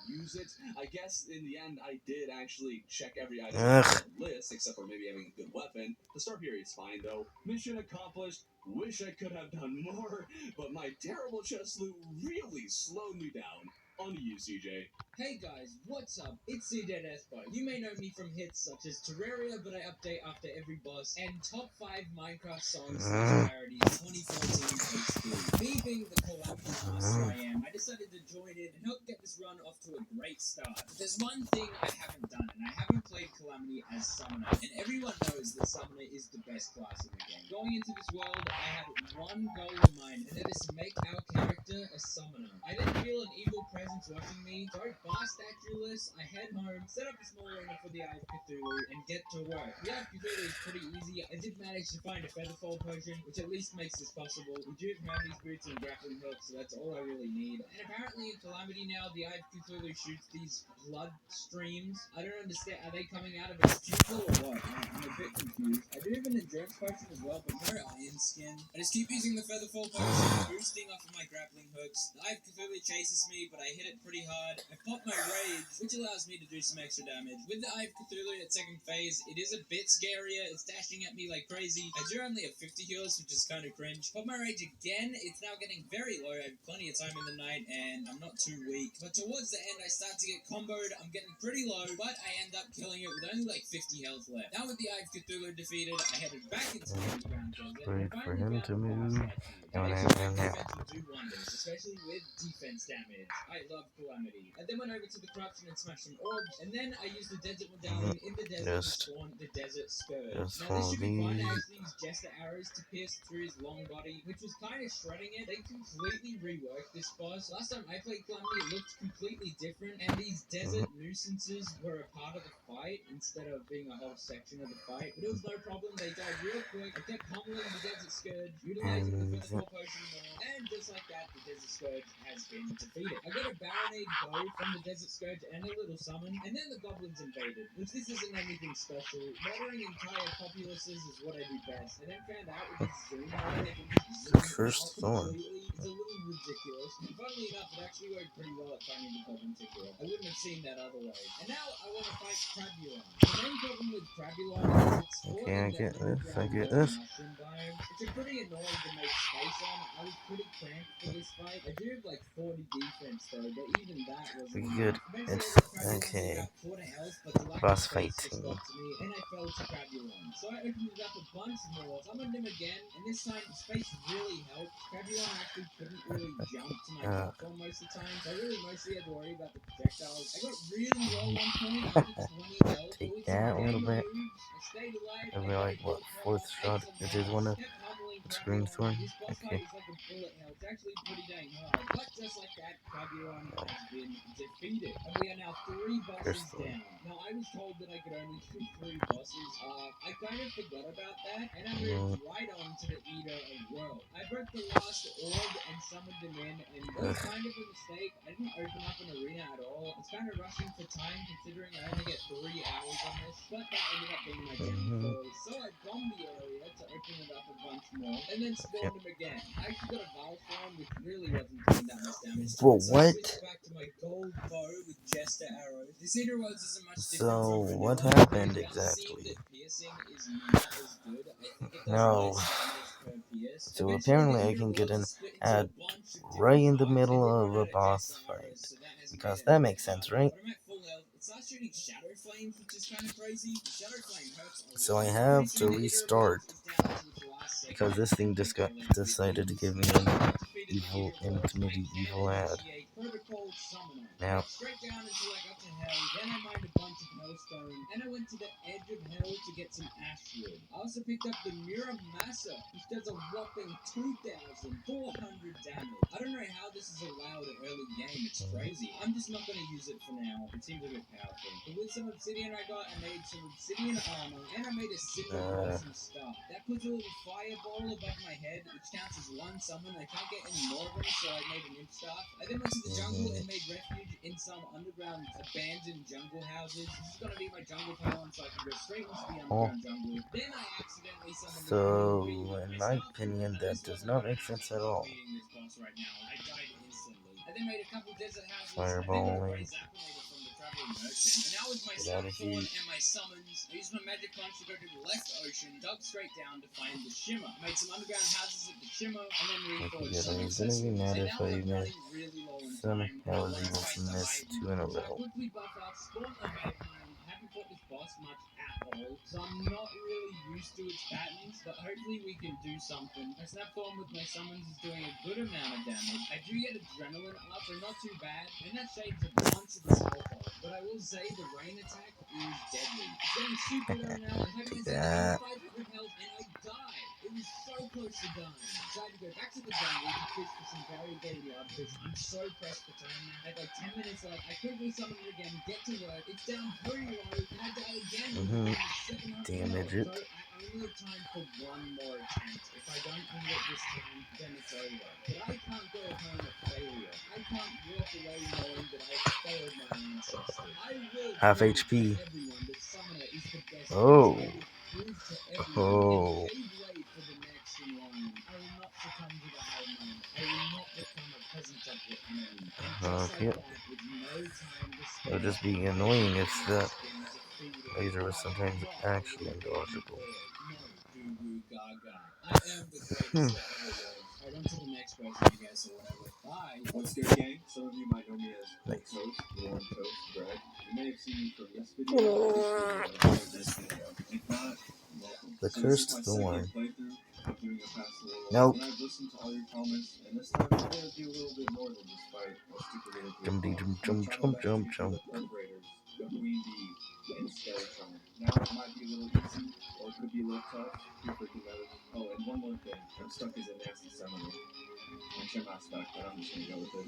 use it. I guess in the end, I did actually check every item on the list, except for maybe having a good weapon. The Star Fury is fine though. Mission accomplished. Wish I could have done more, but my terrible chest loot really slowed me down. On to you, CJ. Hey guys, what's up? It's CJ Espo. You may know me from hits such as Terraria, but I update after every boss, and top 5 Minecraft songs / parodies 2014 H2. Me being the Calamity master I am, I decided to join in and help get this run off to a great start. But there's one thing I haven't done, and I haven't played Calamity as Summoner, and everyone knows that Summoner is the best class in the game. Going into this world, I had one goal in mind, and that is to make our character a Summoner. I then feel an evil presence watching me, so bar statue-less, I head home, set up a small arena for the Eye of Cthulhu, and get to work. The Eye of Cthulhu is pretty easy. I did manage to find a Featherfall potion, which at least makes this possible. We do have these boots and grappling hooks, so that's all I really need. And apparently in Calamity now, the Eye of Cthulhu shoots these blood streams. I don't understand, are they coming out of its pupil or what? I'm a bit confused. I do have an endurance potion as well, but no iron skin. I just keep using the Featherfall potion, boosting off of my grappling hooks. The Eye of Cthulhu chases me, but I hit it pretty hard. I pop my rage, which allows me to do some extra damage. With the Eye of Cthulhu at second phase, it is a bit scarier. It's dashing at me like crazy. I do only have 50 heals, which is kind of cringe. Pop my rage again. It's now getting very low. I have plenty of time in the night, and I'm not too weak. But towards the end, I start to get comboed. I'm getting pretty low, but I end up killing it with only like 50 health left. Now with the Eye of Cthulhu defeated, I headed back into the underground desert. Wait for him to move. Do wonders, especially with defense damage. I love Calamity. I then went over to the corruption and smashed some orbs, and then I used the desert medallion in the desert to spawn the desert scourge. Now this should be fine. I actually used Jester arrows to pierce through his long body, which was kind of shredding it. They completely reworked this boss. Last time I played Calamity, it looked completely different, and these desert nuisances were a part of the fight instead of being a whole section of the fight. But it was no problem. They died real quick. I kept pummeling the desert scourge, utilizing the Featherfall potion more, and just like that, the desert scourge has been defeated. I got a Baronade bow from the desert scourge and a little summon, and then the goblins invaded, which this isn't anything special. Murdering entire populaces is what I do best. I then found out with this zoom mode, it can just zoom First out thorn. completely. It's a little ridiculous. And funnily enough, it actually worked pretty well at finding the goblin ticker. I wouldn't have seen that otherwise. And now I want to fight Crabulon. The main problem with Crabulon is it's Okay, I get this, I get this. mushroom biome, which are pretty annoying to make space on. I was pretty cramped for this fight. I do have like 40 defense though, but even that wasn't Pretty enough. good. Eventually, It's I got Crabulon okay. with about quarter health, but the lack Boss of space just fighting. got to me, and I fell to Crabulon. So I opened it up a bunch more, summoned him again, and this time the space really helped. Crabulon actually couldn't really jump to my platform most of the time, so I really mostly had to worry about the projectiles. I got really low one point, I did 20 health, but Take with that some a little game bit. moves, I stayed alive, It'll I be got like a what, good fourth haul, shot? ate some It is one of kept pummeling Screen Crabulon. Thorn? This boss Okay. fight is like a bullet hell. It's actually pretty dang hard. But just like that, Crabulon has been defeated. And we are now 3 bosses Curse Thorn. down. Now, I was told that I could only do 3 bosses. I kind of forgot about that, and I moved right on to the Eater of Worlds. I broke the last orb and summoned him in, and it was kind of a mistake. I didn't open up an arena at all. It's kind of rushing for time, considering I only get 3 hours on this, but that ended up being my downfall. So I bombed the area to open it up a bunch more, and then spawned him again. I actually got a Valform, which really wasn't doing that much damage. Bro, So I what? switched back to my gold bow with Jester arrows. The Cedar Worlds isn't much different So, from what vanilla. happened It does seem exactly? that piercing is not as good. I think it does No. less damage per pierce. So Eventually, apparently the I Eater can get Worlds an is split into a ad bunch of right in different the parts. middle I did of run a out of boss Jester fight. arrows, so that has Because made it that a bit makes sense, harder. right? But I'm at full health. It starts shooting Shadow Flames, which is kind of crazy. Shadow Flame hurts a lot. So I have to Pretty soon the Eater of restart. Worlds is down to its last Because segment. this thing just got decided to give me an evil, intimate evil ad. Protocol Summoner. Now, Went straight down until I got to hell, then I mined a bunch of hellstone, and I went to the edge of hell to get some ashwood. I also picked up the Muramasa, which does a whopping 2,400 damage. I don't know how this is allowed at early game, it's crazy. I'm just not going to use it for now, it seems a bit powerful. But with some obsidian I got, I made some obsidian armor, and I made a Cinder Blossom staff. That puts a little fireball above my head, which counts as 1 summon. I can't get any more of them, so I made an imp staff. I then went to the jungle and and made refuge in some underground abandoned jungle houses. This is gonna be my jungle pylon, so I can go straight into the underground jungle. Then I accidentally summoned So, the in my opinion, that does not make sense at all. beating this boss right now. I died instantly. I then made a couple desert houses. Fireballing. I then got a raised apparator from the traveling merchant. And now with my Get out of snapthorn here. and my summons, I used my magic punch to go to the left ocean, dug straight down to find the shimmer. I made some underground houses at the shimmer, and then reforged some I'm gonna be mad if I and now I'm miss running really low on somehow time. I was able to miss 2 in a So I row. quickly buff out, spawn a Magmine. I haven't fought this boss much at all, so I'm not really used to its patterns, but hopefully we can do something. My Snapthorn with my summons is doing a good amount of damage. I do get adrenaline up, so not too bad, and that shades a bunch of the Skullfog. But I will say the rain attack is deadly. It's getting super low now. I'm having Yeah. 500 health, and I died. It was so close to dying. So I had to go back to the jungle to fish for some variegated love because I'm so pressed for time now. I had like 10 minutes left. I quickly summon it again, get to work. It's down very low, and I die again. Damage it. So I only have time for one more attempt. If I don't beat it this time, then it's over. But I can't go home a failure. I can't walk away knowing that I failed my ancestors. I will Half prove HP. to everyone that Summoner is the best. Oh. I will prove to everyone Oh. and pave way for the next in line. I will not succumb to the high man. I will not become a peasant of the enemy. And just Okay. like that, with no time to It spare, would just be annoying if the has been defeated. laser was sometimes actually undodgeable. No, goo goo gaga. I am the greatest that ever was. Alright, on to the next person, I guess, or whatever. Bye. What's good, gang? Some of you might know me as Cold Nice. Toast, Warm Toast, Bread. You may have seen me from this video, or this video. If not, welcome. The So Cursed this is my Thorn. second playthrough of doing a Past the World. Nope. And I've listened to all your comments, and this time I'm going to do a little bit more than just fight a stupid little Jump, group. jump, I'm jump, trying my jump, best jump, to jump. defeat the Perforators, the Queen Bee, and Skeleton. Now it might be a little easy, or it could be a little tough. Who freaking knows? Oh, and one more thing. I'm stuck as a nasty summoner. Actually, I'm not stuck, but I'm just going to go with it.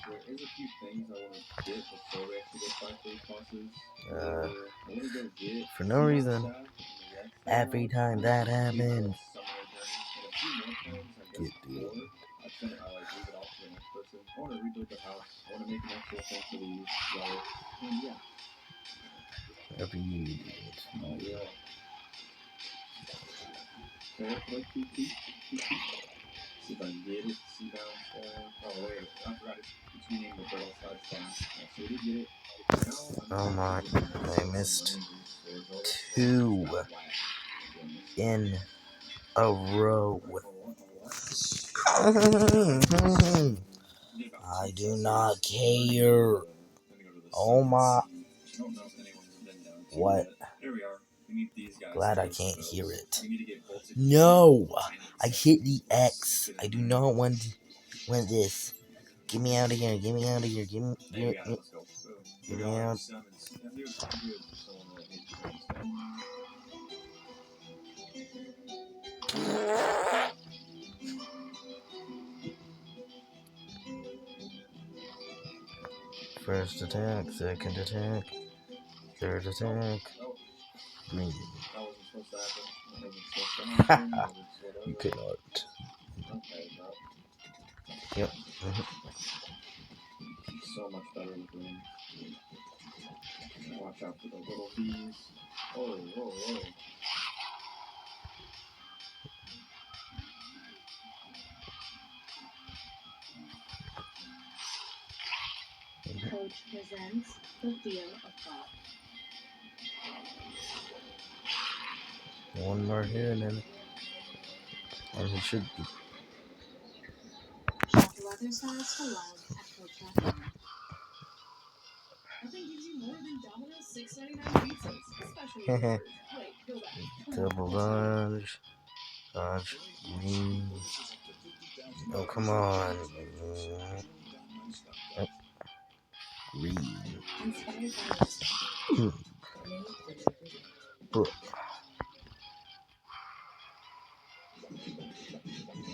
There is a few things I want to get before we actually go fight these bosses. I want to go get For no reason. Every time that happens. Get dude. I think I like leave it off to the next person. I want to rebuild the house. I want to make an actual thing for these flowers. And yeah. Every Oh yeah. Okay, like see if I can get it. See down. Oh wait, I forgot it's renamed the girl side staff. So we did get it. Oh my, I missed 2 in a row. I do not care. Oh my. What? Glad I can't hear it. No! I hit the X. I do not want this. Get me out of here. Get me out of here. Get me out. First attack, second attack, third attack. Green. You cannot. Yep. So much better with green. Watch out for the little bees. Oh, whoa, whoa. Coach presents The Feel of Thought. One more here and then. And he should be. Shop leather styles for love at Coach.com. Nothing gives you more than Domino's $6.99 pizzas, especially burgers. Wait, go back. Double dodge. Dodge. Oh, come on. Oh. Green. Inspired by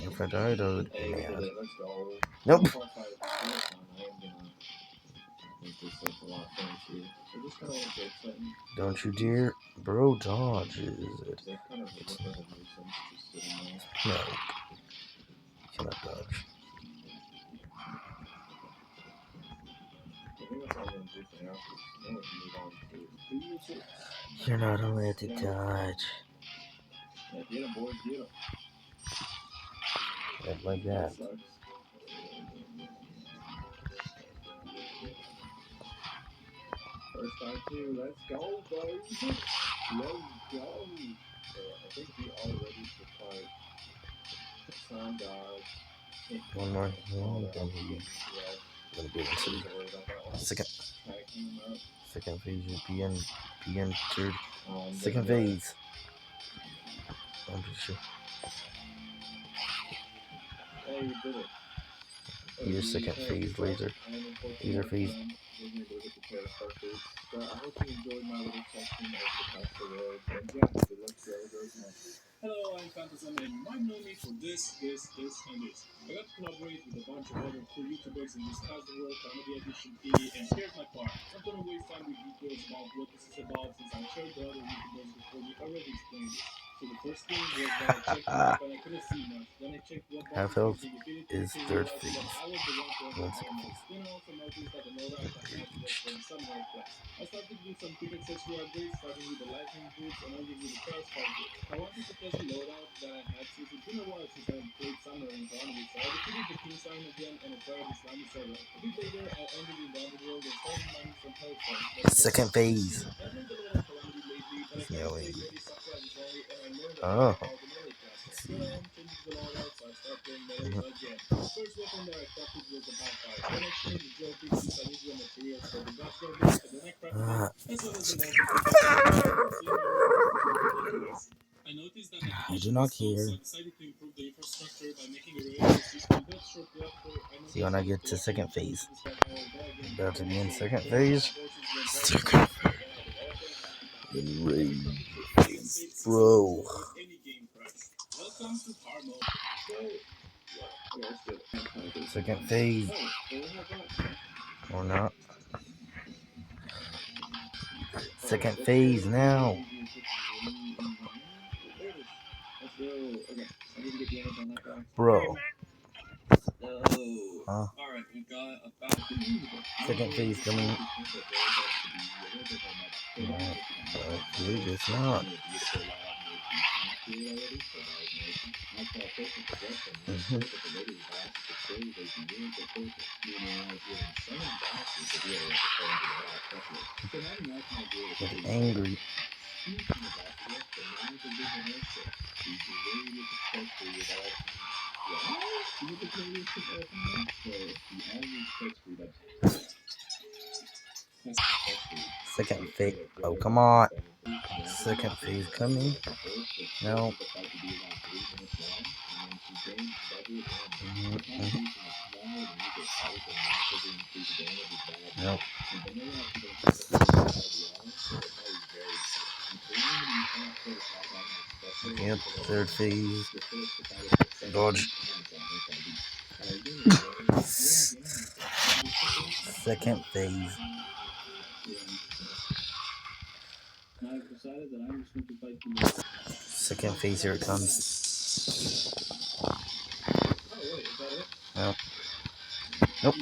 If I died, I would be Hey, mad. let's go. Nope. Don't you dare. Bro dodges it. No. Cannot dodge. You're not allowed to dodge. Like that. First time too. Let's go, boys. Let's go. I think we already supplied some dodge. One more. I'm gonna be into the second phase will be entered. Second phase. I'm pretty sure. Hey, you did it. Your second phase laser. Laser phase. But I hope you enjoyed my little section of the Castle World. And yeah, good luck to all those now. Hello, I'm Phantasm, and you might know me for this, and this. I got to collaborate with a bunch of other cool YouTubers in this Castle World Comedy Edition P, and here's my part. I'm gonna waste time with details about what this is about, since I'm sure the other YouTubers before me already explained it. So the first thing was that I checked the map and I couldn't see much. Then I checked what Half buttons health could be is defeated to third realize phase. that I was the one playing One the second hard phase. mode. Then I also noticed that the loadout I had was from some North West. I started with some quick accessory upgrades, starting with the lightning boots and ending with the chaos pocket. I wanted to test the loadout that I had since it's been a while since I played Summer in Calamity, so I defeated the King Sign again and acquired the Slimy Server. A bit later, I ended in the Underworld and started mining some Hellstone. Second phase. I played a lot of Calamity lately, but I kind of played Lady Sakura only, and I learned a lot about the melee classes. Here I am changing the loadout, so I start playing melee again. The first weapon that I crafted was the Bonfire. Then I changed the Joe Pick since I need the materials for the Dust Goblin, and then I crafted it, as well as the I noticed that I do not care. so I decided to improve the infrastructure by making a railway system. But shortly after, I noticed See when I get to second phase. that About to be in second phase. Second phase. Bro. any game crash. Welcome to hard mode. So, Second phase. Or not. Second phase now. Bro. Huh? Alright, we got about Second phase coming. Dude, it's not. Get angry. Second phase. Oh, come on. Second phase coming. No. Nope. Yep, third phase. Dodge. Second phase. Second phase, here it comes. Nope. Nope.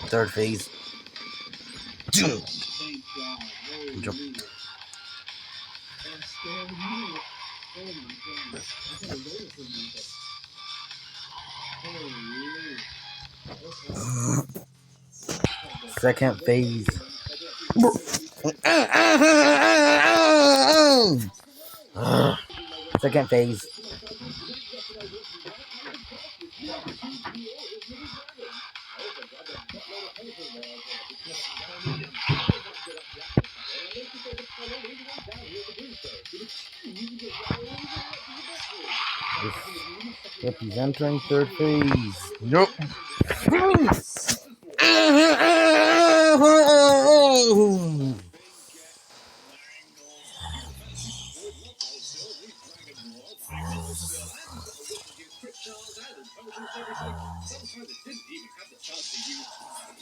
Third phase. Jump. Second phase. Second phase. Yep, he's entering third phase. Nope.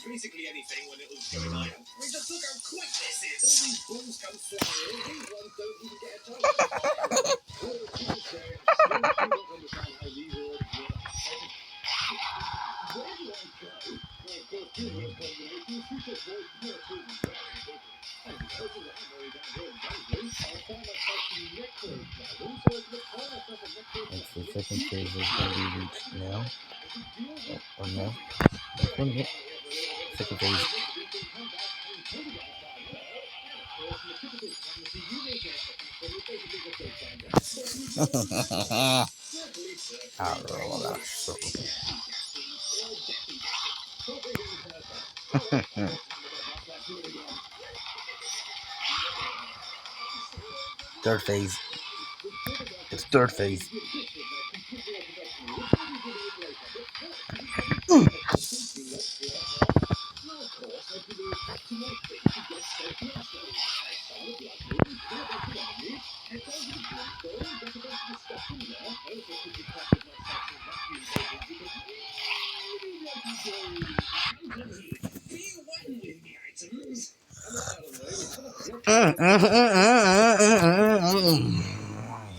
Basically anything when it was going on. We just Just look how quick this is. All these balls come flying. These ones don't even get a chance to fire. Oh, Tuesday, I still do not understand how these orgs work. Where do I go? Well, of course, given this combination, Super Boy Perk is very important. And because of that, very down here in Dungeon, I found myself some Necro Dragon, so I can call myself a Necro That's the Dragon. second phase is going to be reached now. Or no? This one, yep. Second phase. Abrazo. Third phase. It's third phase.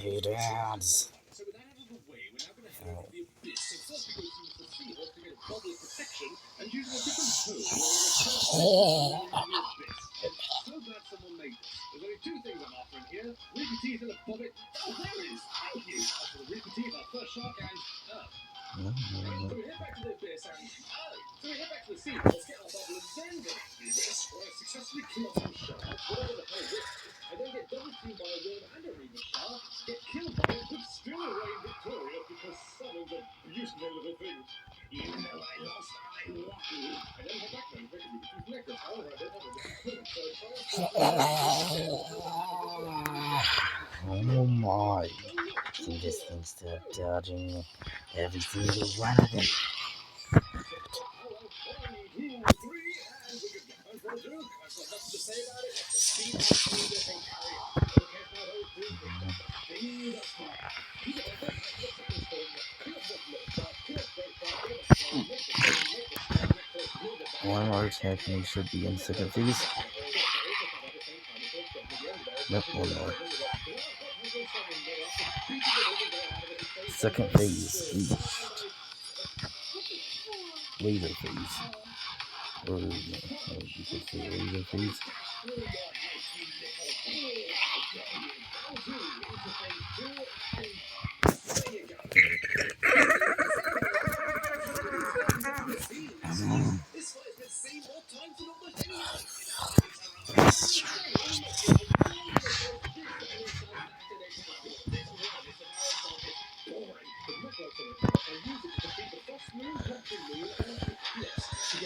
Hey, dads. So with that out of the way, we're now going to head into the abyss. So first we go through the seahorse to get a bubble of protection, and using a different tool, we're going to into the abyss. So glad someone made this. There's only two things I'm offering here: Reaper Teeth and a Bobbit. Oh, there it is! Thank you! After the Reaper Teeth, our first shark, and so we head back to the abyss, and so we head back to the seahorse, get our bubble, and then go back to the abyss, where I successfully kill off some sharks, whatever the hell this is. I then get double teamed by a worm and a Reaper shark, get killed by it, but still reign victorious because summons are beautiful little things. Even though I lost, I won. I then head back home, pick a Reaper Tooth necklace. However, I don't have a Reaper Tooth, so Oh my. He just thinks they're dodging every single one of them. One more attack and he should be in second phase. Nope, one more. Second phase reached. Laser phase. Or you could say laser phase.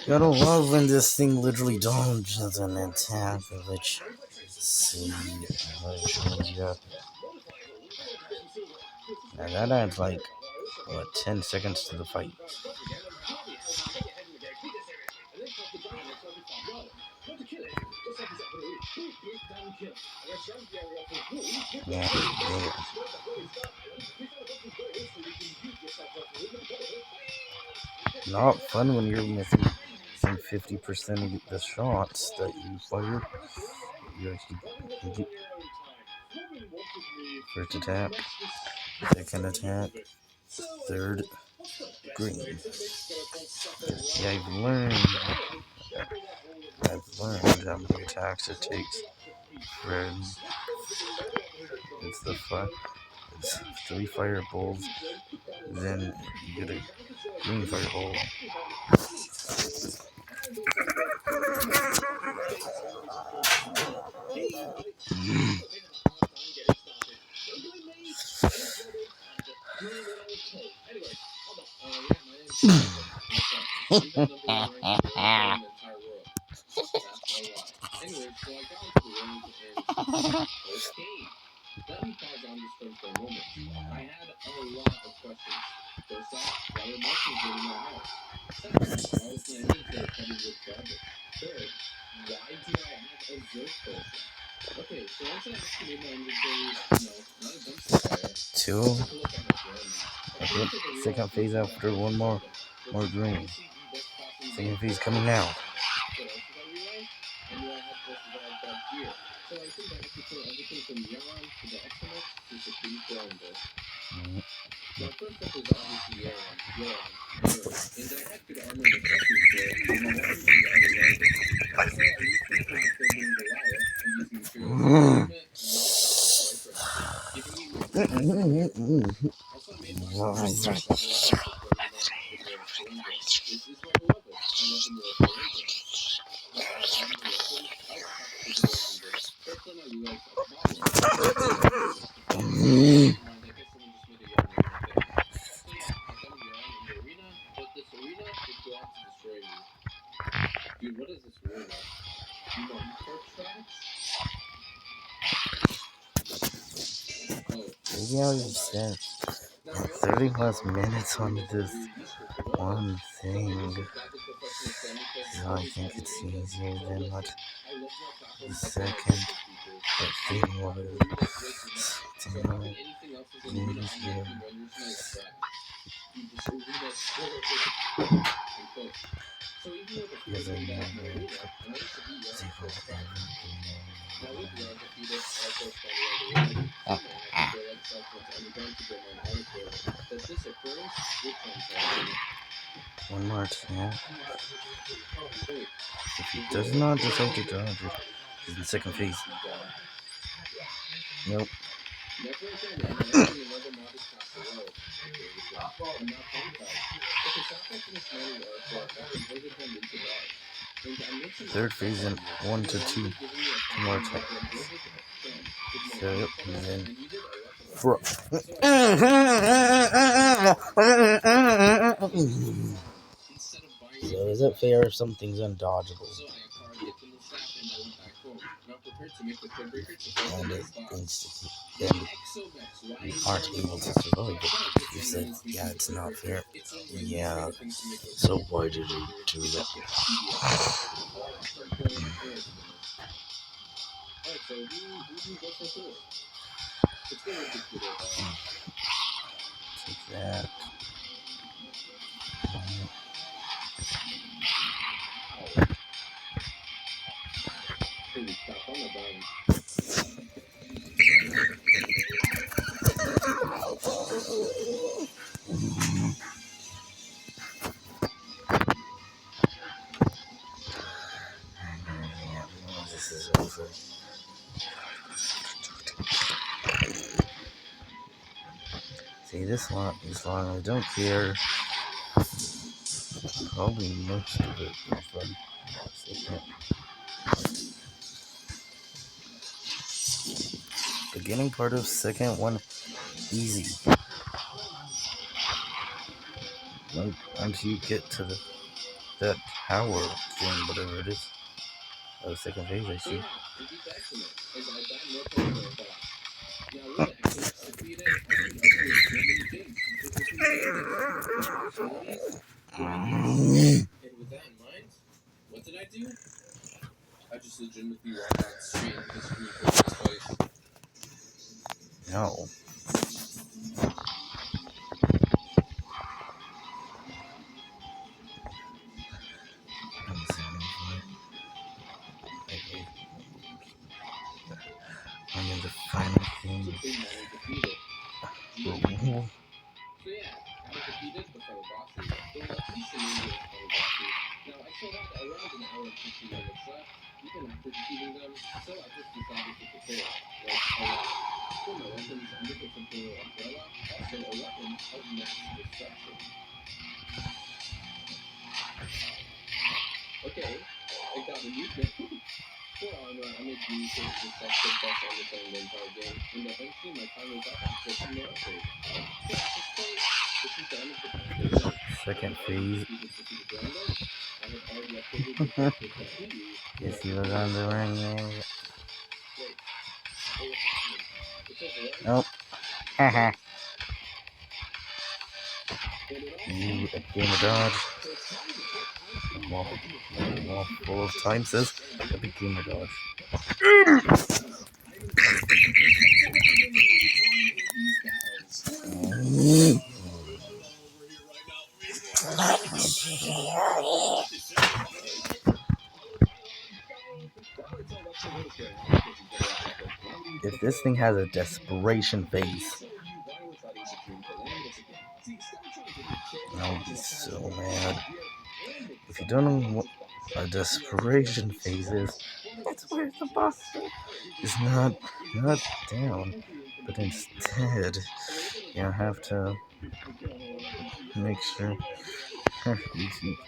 Gotta love when this thing literally dodges an attack, which see and that adds like what 10 seconds to the fight. Yeah. Not fun when you're missing some 50% of the shots that you fire. You actually first attack, second attack, third green. Yeah, I've learned how many attacks it takes. It's the fun. It's 3 fireballs, then you get a green fireball. Let me pause on this for a moment. I had a lot of questions. First off, why were Martians in my house? Second, why was my inventory covered with garbage? Third, why do I have a Zerk potion? Okay, so once I activate my inventory, no, not a dumpster fire. 2. Okay, second phase after one more green. Second phase coming now. to kill everything from Yaron to the Exomox to the Supreme Flounder. Mm. Now, first up is obviously Yaron. And I had good armor and accessories for it, and I wanted to be other weapons. So I recently started building Goliath and using materials like Ultimate and Sniper Rifle, giving me more also, I made my first level up for Florina with the Flanger. This is level 11. I love the more Flanger. Before I added the weapons, I was practically building this. First then I realized a problem. Never mind, I guess someone just made a Yaron arena thing. So yeah, I got a Yaron in the arena, but this arena is going to destroy me. Dude, what is this arena? Monster tracks? Oh, Maybe I'll just spend now I also 30 think plus Armor minutes Arena on is this really useful for weapons. one So I thing. recently got the professional standing test So I every think 5 it's arenas. easier So than what listen, I love my platform the up on my second business features. thing Arenas was. way too much. So Damn having it. anything else as an arena Easier. automatically renders me a threat. Dude, this arena is horrible. I'm cooked. So even though defeated Because I came down to never my arena, I managed to beat Yaron zero first try. Now with everything. Yaron defeated, I of course found around the world. Somehow I had to go like southwest underground to get my outer core. But this occurrence would traumatize me. One more time. Wait, If he is does there not still decide to more? dodge it, he's in second phase. Done. Nope. Never again am I entering another modded castle world. Okay, I'm not traumatized. But the sacrifice in this morning arc has converted him into God. And I'm missing Third phase in Alpha 1 Value. to He 2. wanted to give me a 2 more fucking times. like a blizzard of strength. With So my yep, armor he's set up, in. I needed a weapon Bro. upgrade. So I instead of buying So different is it weapons. fair if something's undodgeable? So I acquired the Kindle staff and I went back home. Now prepared to make the Codebreaker to fight the And it next boss. instantly The then Exovex you rises aren't from the able to depths. survive So I it. put You some said, runes yeah, into the it's not Codebreaker. fair. It's one way of Yeah. destroying things to make weapons. So why did you do It that? just gets tedious. Or at some point, it's finished. Alright, so who do you go for first? Let's go with Defeated. Take that. Ow. Holy crap, I'm not dying. This is over. See, this one is long. I don't care. Probably most of it for fun. Beginning part of second one, easy. Once you get to that tower thing, whatever it is. Oh, second phase, I So see. yeah, we beat the Exomox, and I got more points than I thought. Now with the Exomox defeated, I can upgrade so many things. Specifically abilities. And with that in mind, what did I do? I just legitimately walked out straight into the Supreme Court's place. No. I'm in the final thing. Supreme Money defeated. Oh, So yeah, I defeated the fellow bosses. Well, at least the names of the fellow bosses. Now, I still had around an hour and 15 minutes left, even after defeating them, so I just decided to prepare. Like, a lot. For my weapons, I'm looking for Imperial Umbrella, also a weapon of mass destruction. Okay, I got a new thing. For armor, I made use of the sector best on the thing the entire game, and eventually my time was up after some more upgrades. So at this point, this is the end of the conversation. second phase. I had already upgraded the character completely. Yes, he was on the ring there. Wait, hey, what's happening? It's over, right? Nope. Haha. Get it all? You a game of dodge. Wall full of time says a big game of dodge. if this thing has a desperation face, I'll be so mad. If you don't know what a desperation phase is, it's where the boss is not down, but instead you have to make sure you keep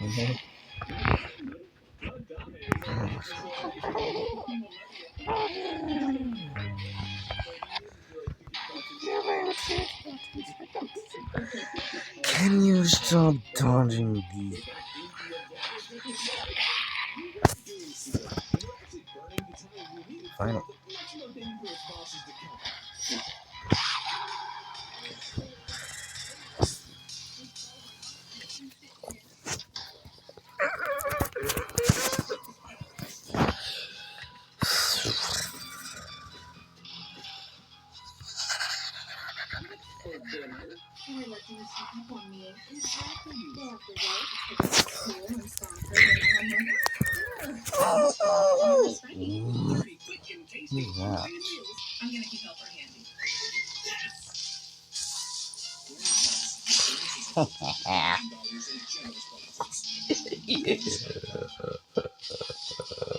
Can you stop dodging the final? You're letting you sneak up on me. Exactly. Well, after work, it's cool and sponsored, and I'm like, Who's that? I'm gonna keep helper handy.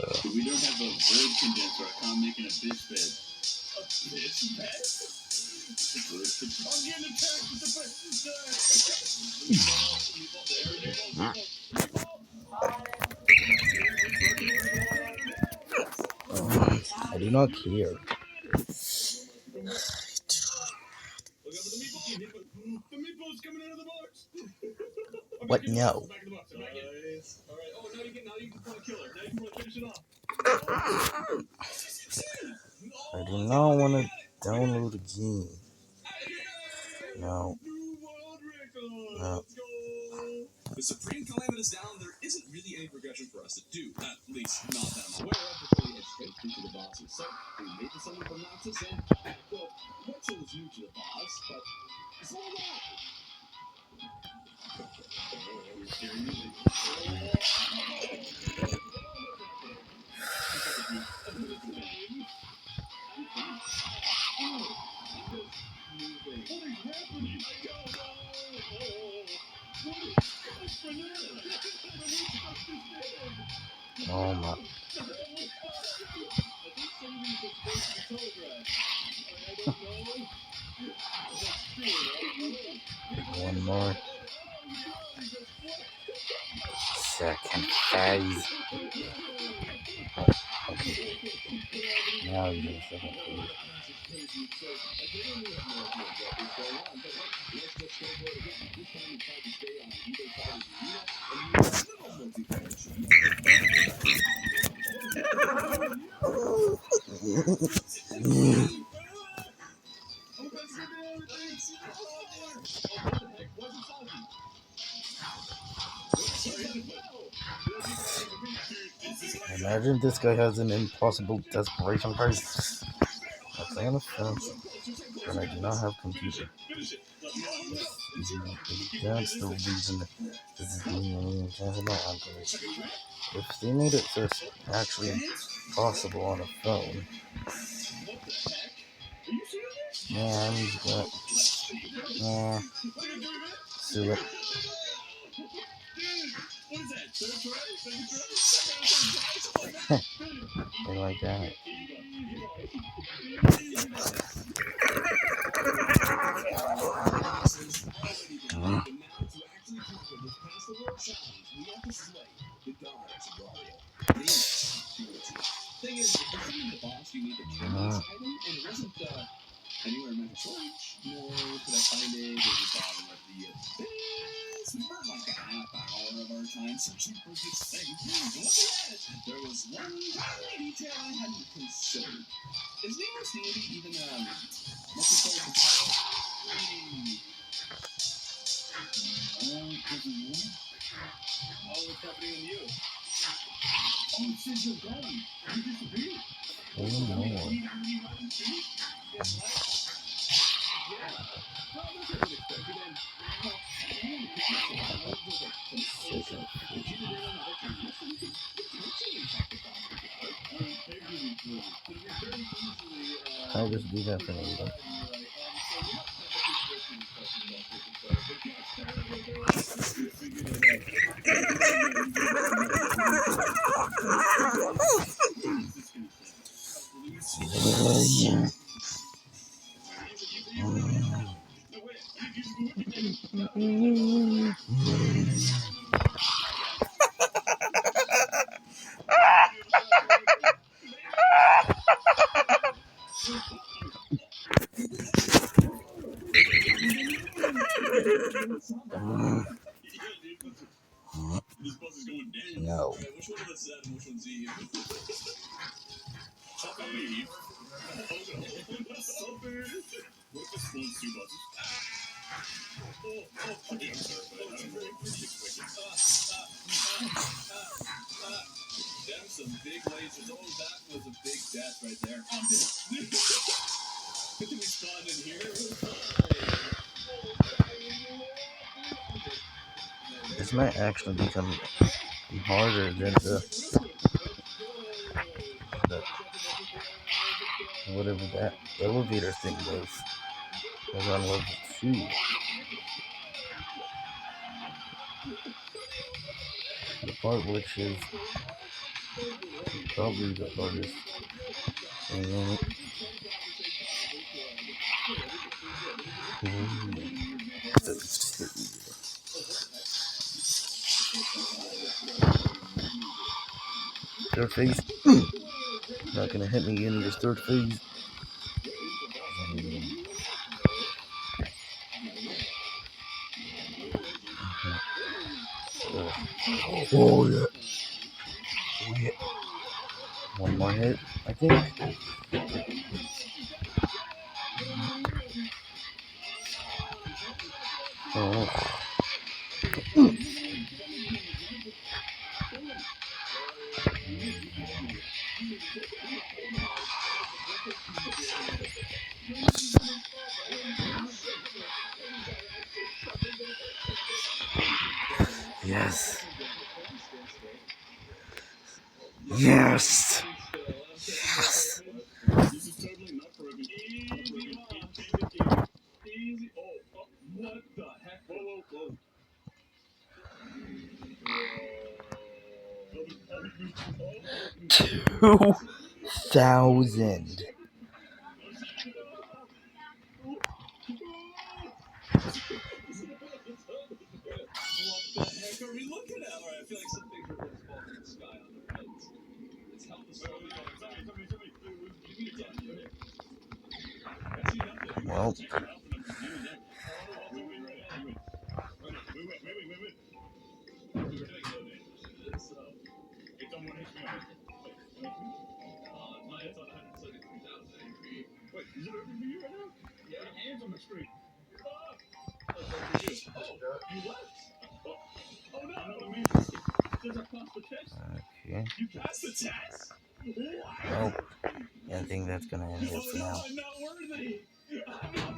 If we don't have a word condenser, I can't make an abyss bed. Abyss bed? I'm getting attacked with I do not care. the meatball's coming out of the box. What? No. Alright. Oh, now you can kill her. Now you can finish it off. I do not want to download a game. No. No. With Supreme Calamitous down, there isn't really any progression for us to do. At least, not that I'm aware of before we head straight through to the bosses. So, we made the summon from Noxus and, well, Wetzel is new to the boss, but so am I. Oh my. One more second phase. Okay. Now you do the second phase. Imagine this guy has an impossible desperation price. That's an offense, but I do not have computer. That's the reason this is being any intentional Android. If they made it so it's actually possible on a phone, yeah, I'm just gonna, sue it. They like that. Thing is, if you're the boss, you need the tremendous item, and it wasn't anywhere in my storage. Nor could I find it in the bottom of the abyss. We spent like a half hour of our time searching for this thing. Looking at it, there was one tiny detail I hadn't considered. Is Nemo Sandy even multicolored potato? Oh, what's happening on you? Oh, it says you're gone. You disappeared. Oh no. I'll just do that for later. No. Which one of us is Adam? Which one's Eve? Eve. What if this one's two buttons? I'm sorry, but I don't really appreciate quick. Them some big lasers. Oh, that was a big death right there. Did we spawn in here? This might actually become harder than the whatever that elevator thing was. I was on level 2. The part which is probably the hardest thing in it. So it's just hit me. Third phase. Not gonna hit me in this third phase. Oh yeah. Oh yeah. One more hit, I think. Oh. Yes. Yes. Yes. This is totally not broken. Easy. Oh, what the heck? Whoa. 2,000. What the heck are we looking at? Alright, I feel like some things are going to fall from the sky on the roads. Let's help us out. Well, Wait, is it open for you right now? Yeah, hands on the screen. You left? Oh no, there's a pass the test. okay. You passed the test? Well, I think that's gonna end it for now. I'm not worthy. I'm not